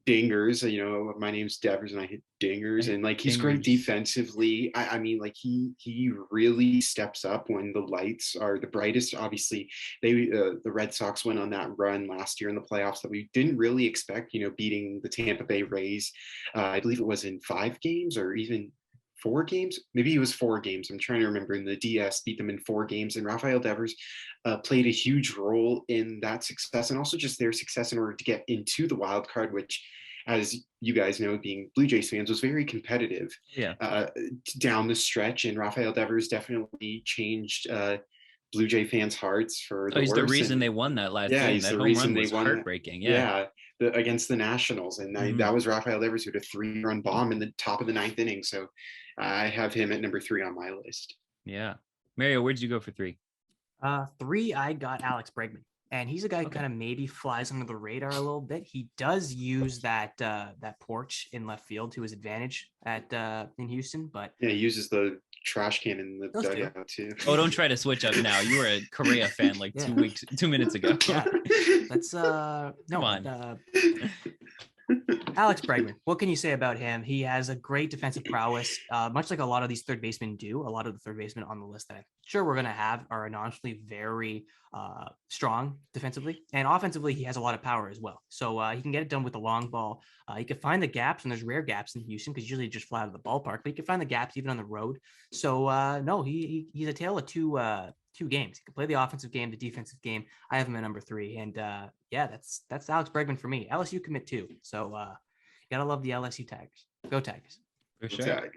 dingers. You know, my name's Devers and I hit dingers, and like he's great defensively. I mean, like he really steps up when the lights are the brightest. Obviously, the Red Sox went on that run last year in the playoffs that we didn't really expect. You know, beating the Tampa Bay Rays. I believe it was in 5 games or even 4 games. Maybe it was 4 games. I'm trying to remember. And the DS beat them in 4 games. And Rafael Devers played a huge role in that success, and also just their success in order to get into the wild card, which, as you guys know, being Blue Jays fans, was very competitive down the stretch. And Rafael Devers definitely changed Blue Jay fans' hearts for the he's worse. the reason they won that last game. He's that the home reason run they was won heartbreaking. Against the Nationals. And that was Rafael Devers, who had a 3-run bomb in the top of the 9th inning. So I have him at number 3 on my list. Yeah. Mario, where'd you go for 3? 3, I got Alex Bregman. And he's a guy who kind of maybe flies under the radar a little bit. He does use that porch in left field to his advantage in Houston, but he uses the trash can in the dugout too. Oh, don't try to switch up now. You were a Correa fan like 2 minutes ago. Let's no. Come on. Alex Bregman, what can you say about him? He has a great defensive prowess, much like a lot of these third basemen do. A lot of the third basemen on the list that I'm sure we're going to have are honestly very strong defensively, and offensively he has a lot of power as well. So he can get it done with the long ball. He can find the gaps, and there's rare gaps in Houston because usually just fly out of the ballpark, but he can find the gaps even on the road. So no, he's a tale of two games. He can play the offensive game, the defensive game. I have him at number 3, and that's Alex Bregman for me. LSU commit too, so you gotta love the LSU Tigers. Go Tigers! For sure.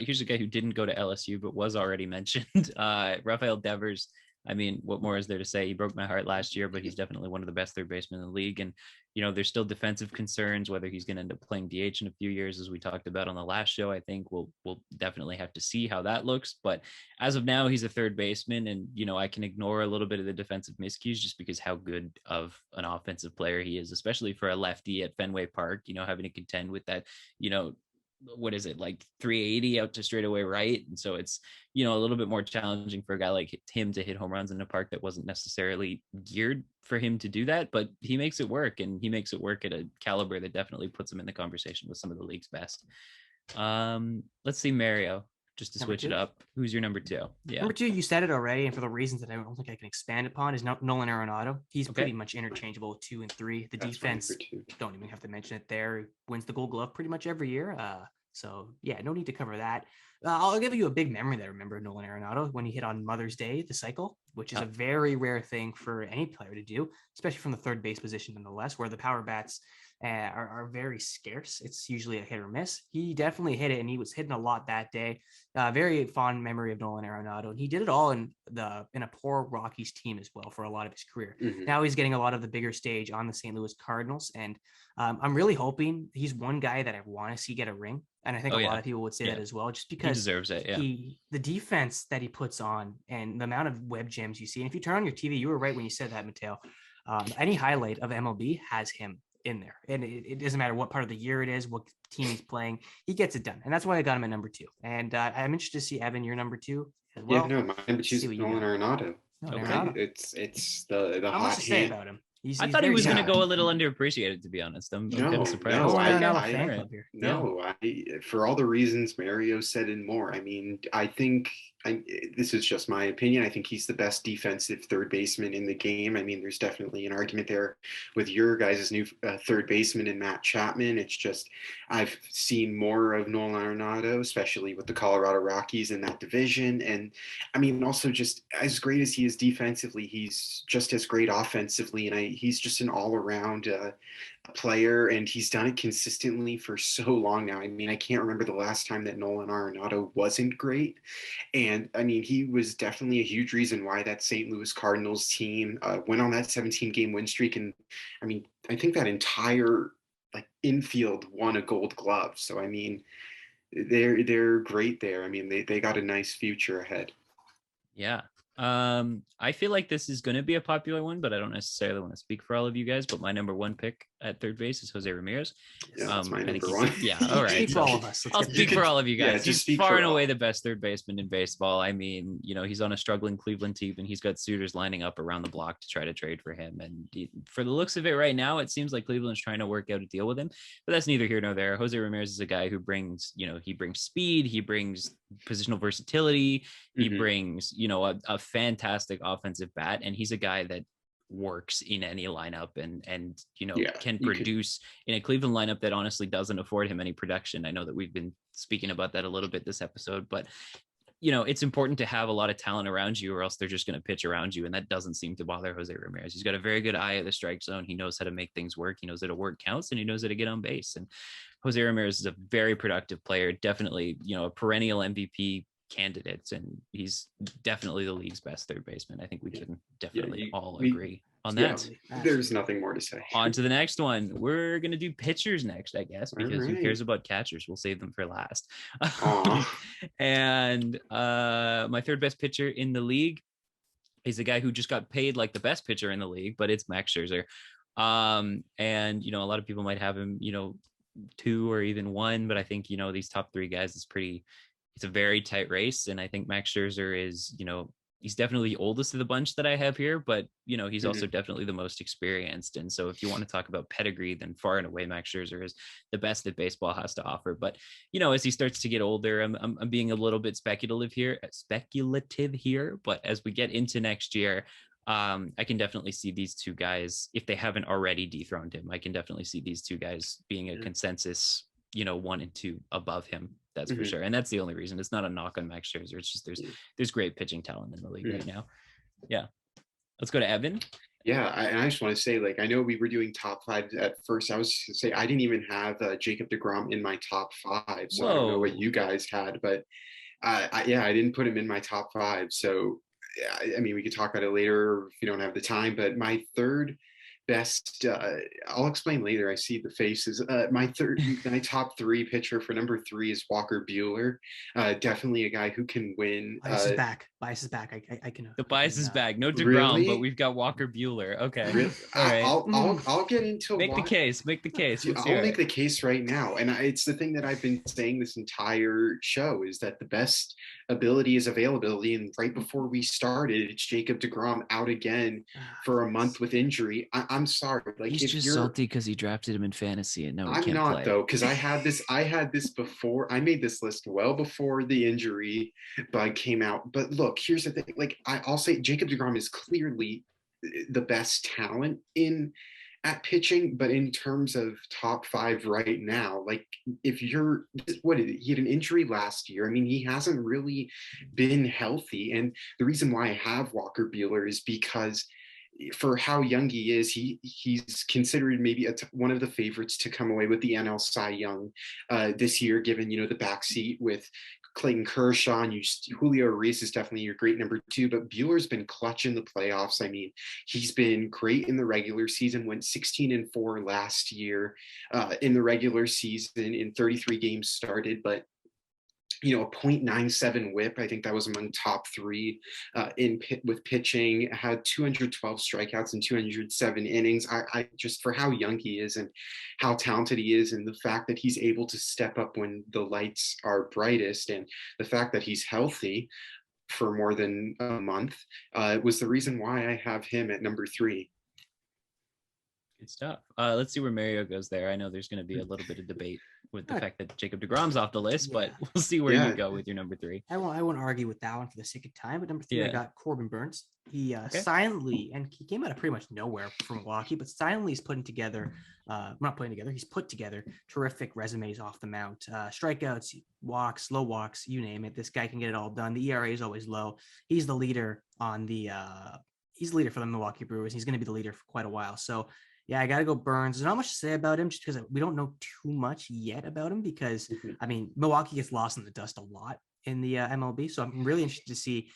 Here's a guy who didn't go to LSU but was already mentioned. Rafael Devers. I mean, what more is there to say? He broke my heart last year, but he's definitely one of the best third basemen in the league. And, you know, there's still defensive concerns, whether he's going to end up playing DH in a few years, as we talked about on the last show. I think we'll definitely have to see how that looks. But as of now, he's a third baseman. And, you know, I can ignore a little bit of the defensive miscues just because how good of an offensive player he is, especially for a lefty at Fenway Park, you know, having to contend with that, you know, what is it, like 380 out to straightaway right? And so it's, you know, a little bit more challenging for a guy like him to hit home runs in a park that wasn't necessarily geared for him to do that, but he makes it work, and he makes it work at a caliber that definitely puts him in the conversation with some of the league's best. Let's see, Mario, just to switch it up. Who's your number 2? Number 2, you said it already, and for the reasons that I don't think I can expand upon, is Nolan Arenado. He's pretty much interchangeable with 2 and 3. The defense, don't even have to mention it there. He wins the Gold Glove pretty much every year. So yeah, no need to cover that. I'll give you a big memory that I remember Nolan Arenado when he hit on Mother's Day, the cycle, which is a very rare thing for any player to do, especially from the third base position nonetheless, where the power bats are very scarce. It's usually a hit or miss. He definitely hit it, and he was hitting a lot that day. Very fond memory of Nolan Arenado, and he did it all in a poor Rockies team as well for a lot of his career. Now he's getting a lot of the bigger stage on the St. Louis Cardinals, and I'm really hoping he's one guy that I want to see get a ring. And I think a lot of people would say that as well, just because he deserves it. The defense that he puts on and the amount of web jams you see. And if you turn on your TV, you were right when you said that, Mateo. Any highlight of MLB has him in there, and it doesn't matter what part of the year it is, what team he's playing, he gets it done, and that's why I got him at number 2. And I'm interested to see, Evan, your number 2 as well. Yeah, no, my number 2 is Nolan Arenado. It's the hot hand. Say about him. I thought he was going to go a little underappreciated, to be honest. I'm kind of surprised. For all the reasons Mario said and more. I mean, I think this is just my opinion. I think he's the best defensive third baseman in the game. I mean, there's definitely an argument there with your guys' new third baseman and Matt Chapman. It's just I've seen more of Nolan Arenado, especially with the Colorado Rockies in that division. And I mean, also just as great as he is defensively, he's just as great offensively. And he's just an all-around player, and he's done it consistently for so long now. I mean, I can't remember the last time that Nolan Arenado wasn't great. And I mean, he was definitely a huge reason why that St. Louis Cardinals team went on that 17-game win streak. And I mean, I think that entire like infield won a Gold Glove. So I mean, they're great there. I mean, they got a nice future ahead. Yeah. I feel like this is going to be a popular one, but I don't necessarily want to speak for all of you guys. But my number one pick at third base is Jose Ramirez. Yeah, that's my I think number one. Yeah, all right. Speak for all of us. I'll speak for all of you guys. Yeah, just He's speak far for and all. away the best third baseman in baseball. I mean, he's on a struggling Cleveland team, and he's got suitors lining up around the block to try to trade for him. And for the looks of it right now, it seems like Cleveland's trying to work out a deal with him. But that's neither here nor there. Jose Ramirez is a guy who brings, he brings speed, he brings positional versatility, he brings, a fantastic offensive bat, and he's a guy that works in any lineup and can produce in a Cleveland lineup that honestly doesn't afford him any production. I know that we've been speaking about that a little bit this episode, but it's important to have a lot of talent around you, or else they're just going to pitch around you, and that doesn't seem to bother Jose Ramirez. He's got a very good eye at the strike zone. He knows how to make things work. He knows that a work counts, and he knows how to get on base. And Jose Ramirez is a very productive player, definitely, a perennial MVP candidate, and he's definitely the league's best third baseman. I think we can definitely all agree on that. There's nothing more to say. On to the next one. We're gonna do pitchers next, I guess, because who cares about catchers? We'll save them for last. And my third best pitcher in the league is a guy who just got paid like the best pitcher in the league, but it's Max Scherzer. And a lot of people might have him, 2 or even 1, but I think these top 3 guys it's a very tight race. And I think Max Scherzer is, he's definitely the oldest of the bunch that I have here, but he's also definitely the most experienced. And so if you want to talk about pedigree, then far and away Max Scherzer is the best that baseball has to offer. But as he starts to get older, I'm being a little bit speculative here, but as we get into next year, I can definitely see these 2 guys, if they haven't already dethroned him, I can definitely see these 2 guys being a consensus, 1 and 2 above him. That's for sure. And that's the only reason. It's not a knock on Max Scherzer. It's just there's great pitching talent in the league right now. Yeah. Let's go to Evan. Yeah, I just want to say, like, I know we were doing top 5 at first. I was to say I didn't even have Jacob deGrom in my top 5, so I don't know what you guys had, but I didn't put him in my top 5. So I mean, we could talk about it later if you don't have the time. But my third best, I'll explain later. I see the faces. My top 3 pitcher for number 3 is Walker Buehler. Definitely a guy who can win. Bias is back. I can. The bias is back. No deGrom, really? but we've got Walker Buehler. Okay. Really? All right. I'll get into Make the case. Make the case. I'll make the case right now. And it's the thing that I've been saying this entire show is that the best ability is availability. And right before we started, it's Jacob deGrom out again for a month with injury. I'm sorry. Like, he's just salty because he drafted him in fantasy and now he can't play. Though, because I had this before. I made this list well before the injury bug came out. But look, here's the thing. Like, I'll say Jacob deGrom is clearly the best talent at pitching, but in terms of top 5 right now, like, if he had an injury last year. I mean, he hasn't really been healthy. And the reason why I have Walker Buehler is because for how young he is, he's considered maybe one of the favorites to come away with the NL Cy Young this year, given, the backseat with Clayton Kershaw, and Julio Urias is definitely your great number 2, but Buehler's been clutch in the playoffs. I mean, he's been great in the regular season, went 16-4 last year in the regular season in 33 games started, but a 0.97 whip. I think that was among top 3 with pitching. Had 212 strikeouts and 207 innings. I just, for how young he is and how talented he is, and the fact that he's able to step up when the lights are brightest, and the fact that he's healthy for more than a month was the reason why I have him at number 3. Good stuff. Let's see where Mario goes there. I know there's going to be a little bit of debate with the fact that Jacob deGrom's off the list, but we'll see where you go with your number 3. I won't argue with that one for the sake of time, but number 3, I got Corbin Burns. He silently, and he came out of pretty much nowhere from Milwaukee, but silently he's put together terrific resumes off the mount. Strikeouts, walks, low walks, you name it. This guy can get it all done. The ERA is always low. He's the leader for the Milwaukee Brewers. He's going to be the leader for quite a while. So yeah, I got to go Burns. There's not much to say about him just because we don't know too much yet about him because, I mean, Milwaukee gets lost in the dust a lot in the MLB. So I'm really interested to see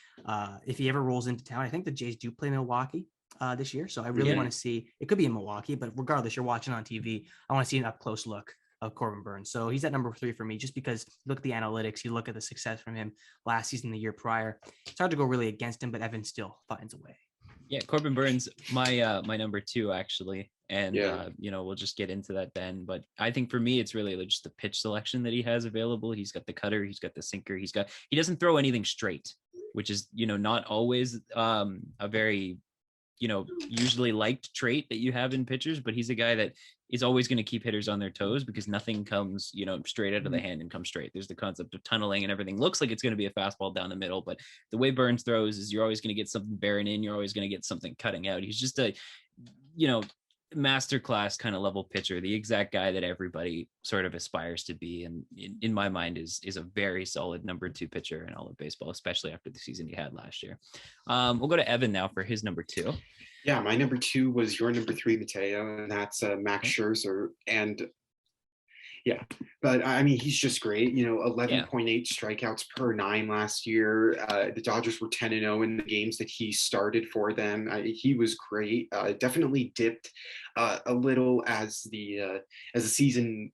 if he ever rolls into town. I think the Jays do play Milwaukee this year. So I really want to see, it could be in Milwaukee, but regardless, you're watching on TV. I want to see an up close look of Corbin Burns. So he's at number 3 for me, just because look at the analytics, you look at the success from him last season, the year prior. It's hard to go really against him, but Evan still finds a way. Yeah, Corbin Burns, my number 2 actually, and we'll just get into that then. But I think for me, it's really just the pitch selection that he has available. He's got the cutter, he's got the sinker, he doesn't throw anything straight, which is not always a very usually liked trait that you have in pitchers, but he's a guy that is always going to keep hitters on their toes because nothing comes, straight out of the hand and comes straight. There's the concept of tunneling and everything looks like it's going to be a fastball down the middle, but the way Burns throws is you're always going to get something bearing in. You're always going to get something cutting out. He's just a, masterclass kind of level pitcher, the exact guy that everybody sort of aspires to be. And in my mind is a very solid number 2 pitcher in all of baseball, especially after the season he had last year. We'll go to Evan now for his number 2. Yeah, my number 2 was your number 3, Mateo, and that's Max Scherzer. And yeah, but I mean, he's just great. 11.8 strikeouts per 9 last year. The Dodgers were 10-0 in the games that he started for them. He was great. Definitely dipped a little as the season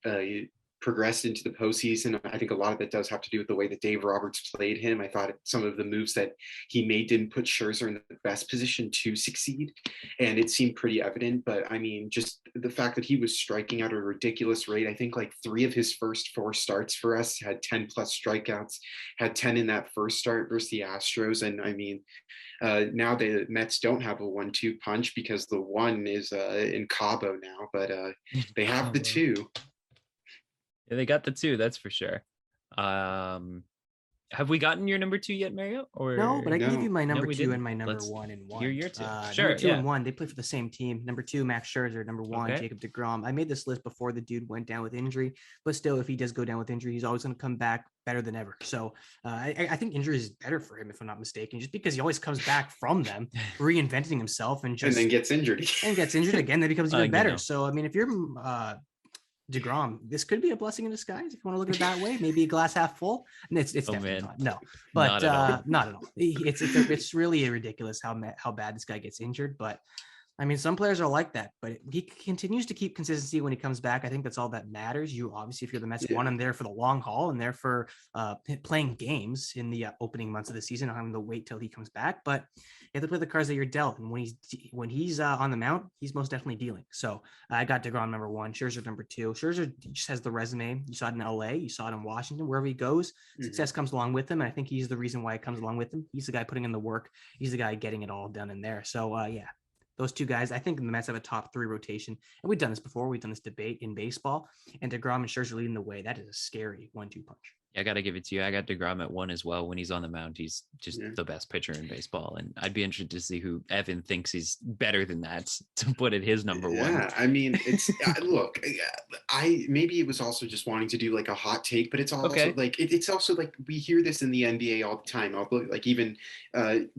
progressed into the postseason. I think a lot of it does have to do with the way that Dave Roberts played him. I thought some of the moves that he made didn't put Scherzer in the best position to succeed, and it seemed pretty evident. But I mean, just the fact that he was striking out at a ridiculous rate. I think like 3 of his first 4 starts for us had 10 plus strikeouts, had 10 in that first start versus the Astros. And I mean, now the Mets don't have a 1-2 punch because the one is in Cabo now, but they have the 2. Yeah, they got the 2, that's for sure. Have we gotten your number 2 yet, Mario? Or no, but I can give you my number 2 didn't. and my number 1 and 1. You're your 2. Sure, number 2 and 1, they play for the same team. Number 2, Max Scherzer. Number 1, Jacob deGrom. I made this list before the dude went down with injury, but still, if he does go down with injury, he's always going to come back better than ever. So I think injury is better for him, if I'm not mistaken, just because he always comes back from them, reinventing himself and then gets injured again, then becomes even better. So I mean, if you're DeGrom, this could be a blessing in disguise if you want to look at it that way. Maybe a glass half full. And it's definitely not. No, but not at all. It's really ridiculous how bad this guy gets injured. But I mean, some players are like that, but he continues to keep consistency when he comes back. I think that's all that matters. You obviously, if you're the Mets, want him there for the long haul and there for playing games in the opening months of the season, having to wait till he comes back. But you have to play the cards that you're dealt. And when he's on the mount, he's most definitely dealing. So I got DeGrom number 1, Scherzer number 2. Scherzer just has the resume. You saw it in LA, you saw it in Washington, wherever he goes, success comes along with him. And I think he's the reason why it comes along with him. He's the guy putting in the work. He's the guy getting it all done in there. So those 2 guys, I think the Mets have a top 3 rotation. And we've done this before. We've done this debate in baseball. And DeGrom and Scherzer leading the way. That is a scary 1-2 punch. Yeah, I got to give it to you. I got DeGrom at 1 as well. When he's on the mound, he's just the best pitcher in baseball. And I'd be interested to see who Evan thinks he's better than that to put at his number 1. Yeah, I mean, it's look, maybe it was also just wanting to do like a hot take, but it's also like it's also like we hear this in the NBA all the time. Like even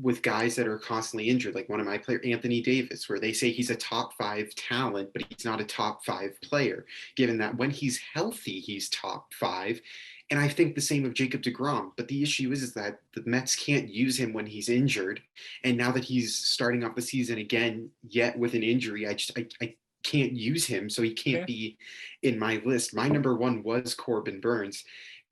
with guys that are constantly injured, like one of my players, Anthony Davis, where they say he's a top 5 talent, but he's not a top 5 player, given that when he's healthy, he's top 5. And I think the same of Jacob deGrom. But the issue is that the Mets can't use him when he's injured. And now that he's starting off the season again, yet with an injury, I can't use him. So he can't be in my list. My number 1 was Corbin Burns.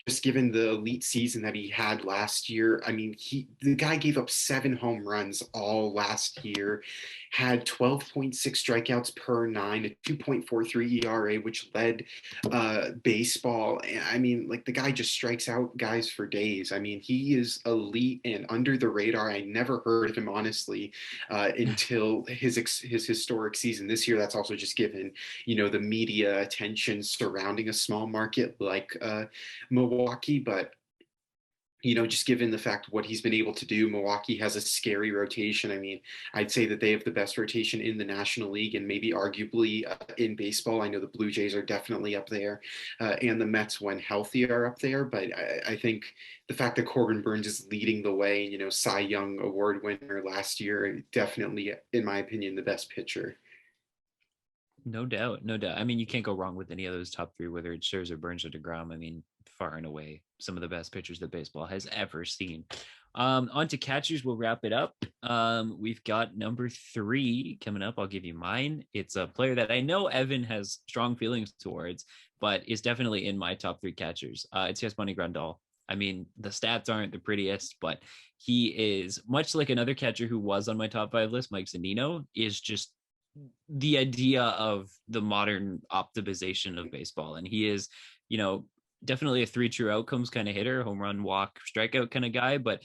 Just given the elite season that he had last year, I mean, the guy gave up 7 home runs all last year, had 12.6 strikeouts per 9, a 2.43 ERA, which led baseball. And I mean, like the guy just strikes out guys for days. I mean, he is elite and under the radar. I never heard of him, honestly, until his historic season this year. That's also just given, the media attention surrounding a small market like Milwaukee, but just given the fact what he's been able to do, Milwaukee has a scary rotation. I mean, I'd say that they have the best rotation in the National League and maybe arguably in baseball. I know the Blue Jays are definitely up there and the Mets, when healthy, are up there. But I think the fact that Corbin Burns is leading the way, Cy Young Award winner last year, definitely, in my opinion, the best pitcher. No doubt, no doubt. I mean, you can't go wrong with any of those top three, whether it's Scherzer, Burns, or DeGrom. I mean, far and away, some of the best pitchers that baseball has ever seen. On to catchers, we'll wrap it up. We've got number 3 coming up. I'll give you mine. It's a player that I know Evan has strong feelings towards, but is definitely in my top 3 catchers. It's Yasmani Grandal. I mean, the stats aren't the prettiest, but he is much like another catcher who was on my top 5 list, Mike Zunino, is just the idea of the modern optimization of baseball. And he is, definitely a 3 true outcomes kind of hitter, home run, walk, strikeout kind of guy. But,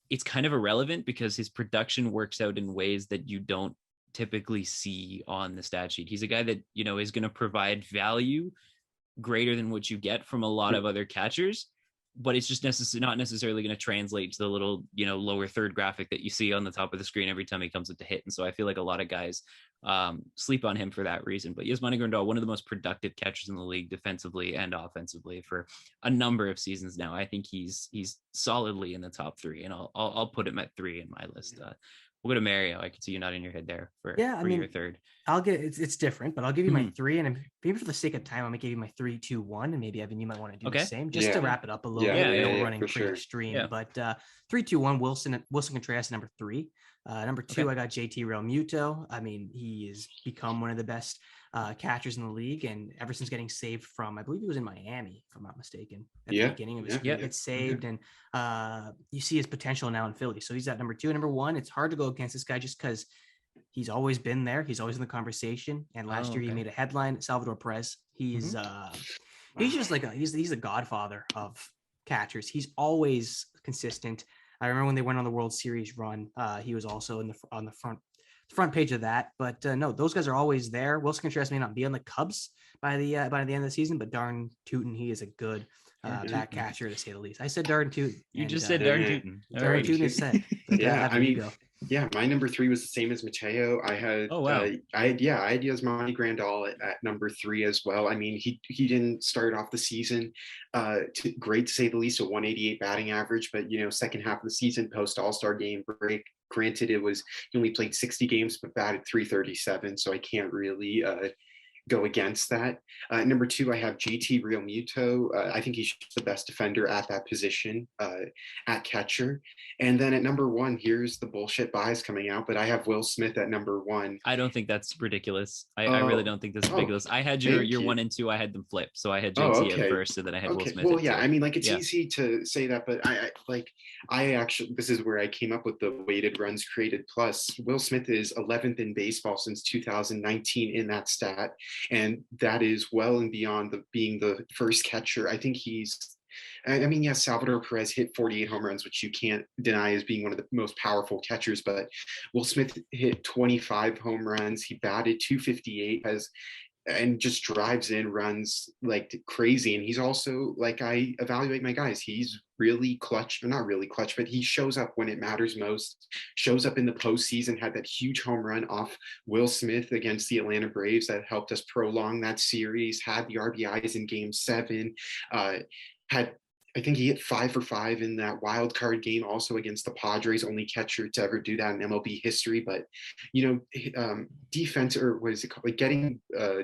it's kind of irrelevant because his production works out in ways that you don't typically see on the stat sheet. He's a guy that, is going to provide value greater than what you get from a lot of other catchers, but it's just not necessarily going to translate to the little, lower third graphic that you see on the top of the screen every time he comes up to hit. And so I feel like a lot of guys sleep on him for that reason. But Yasmani Grandal, one of the most productive catchers in the league, defensively and offensively, for a number of seasons now. I think he's solidly in the top 3, and I'll put him at 3 in my list. We'll go to Mario. I can see you nodding your head there for your third. I'll get it's different, but I'll give you my 3, and maybe for the sake of time, I'm gonna give you my 3, 2, 1, and maybe Evan, you might want to do the same just to wrap it up a little bit. We're running pretty extreme, but 3, 2, 1. Wilson Contreras number 3. Number 2, I got JT Realmuto. I mean, he has become one of the best catchers in the league, and ever since getting saved from, I believe he was in Miami, if I'm not mistaken, at the beginning of his career, gets saved, and you see his potential now in Philly. So he's at number 2. Number 1, it's hard to go against this guy just because he's always been there. He's always in the conversation. And last year he made a headline, Salvador Perez. He's just like he's the godfather of catchers. He's always consistent. I remember when they went on the World Series run, he was also on the front page of that. But no, those guys are always there. Wilson Contreras may not be on the Cubs by the end of the season, but darn tootin', he is a good back catcher, to say the least. I said darn tootin'. You just said darn tootin'. Darn tootin' is said. I mean, my number 3 was the same as Mateo. I had, I had Yasmani Grandal at number 3 as well. I mean, he didn't start off the season great, to say the least, a 188 batting average, but second half of the season, post All-Star game break. Granted, he only played 60 games, but batted 337, so I can't really go against that. Number 2, I have JT Realmuto. I think he's the best defender at that position, at catcher. And then at number 1, here's the bullshit bias coming out, but I have Will Smith at number 1. I don't think that's ridiculous. I really don't think that's ridiculous. I had your 1 and 2. I had them flipped. So I had JT at first, and then I had Will Smith. Well, I mean, like, it's easy to say that, but I actually, this is where I came up with the weighted runs created plus. Will Smith is 11th in baseball since 2019 in that stat. And that is well and beyond being the first catcher. I think yes, Salvador Perez hit 48 home runs, which you can't deny as being one of the most powerful catchers, but Will Smith hit 25 home runs. He batted 258, and just drives in runs like crazy. And he's also, like, I evaluate my guys, he's really clutch, or not really clutch, but he shows up when it matters most, shows up in the postseason, had that huge home run off Will Smith against the Atlanta Braves that helped us prolong that series, had the RBIs in Game 7, I think he hit 5 for 5 in that wild card game, also against the Padres, only catcher to ever do that in MLB history. But, defense, or what is it called? Like, getting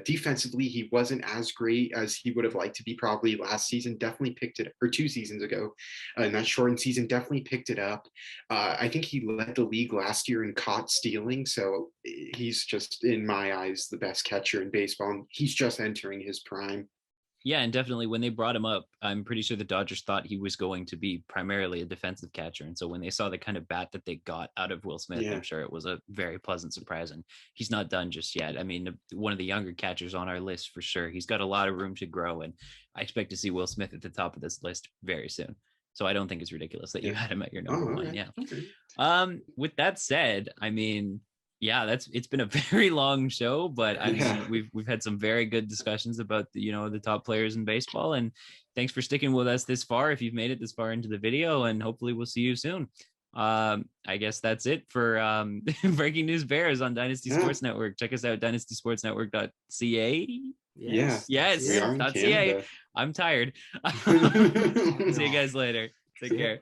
defensively, he wasn't as great as he would have liked to be probably last season. Definitely picked it, or 2 seasons ago, in that shortened season, definitely picked it up. I think he led the league last year in caught stealing. So he's just, in my eyes, the best catcher in baseball. And he's just entering his prime. Yeah, and definitely when they brought him up, I'm pretty sure the Dodgers thought he was going to be primarily a defensive catcher. And so when they saw the kind of bat that they got out of Will Smith, I'm sure it was a very pleasant surprise. And he's not done just yet. I mean, one of the younger catchers on our list for sure. He's got a lot of room to grow. And I expect to see Will Smith at the top of this list very soon. So I don't think it's ridiculous that you had him at your number 1. Yeah. Okay. With that said, I mean, it's been a very long show, but I mean, we've had some very good discussions about the top players in baseball, and thanks for sticking with us this far. If you've made it this far into the video, and hopefully we'll see you soon. I guess that's it for Breaking News Bears on Dynasty Sports Network. Check us out, dynastysportsnetwork.ca. Yes. .ca. I'm tired. See you guys later. Take care.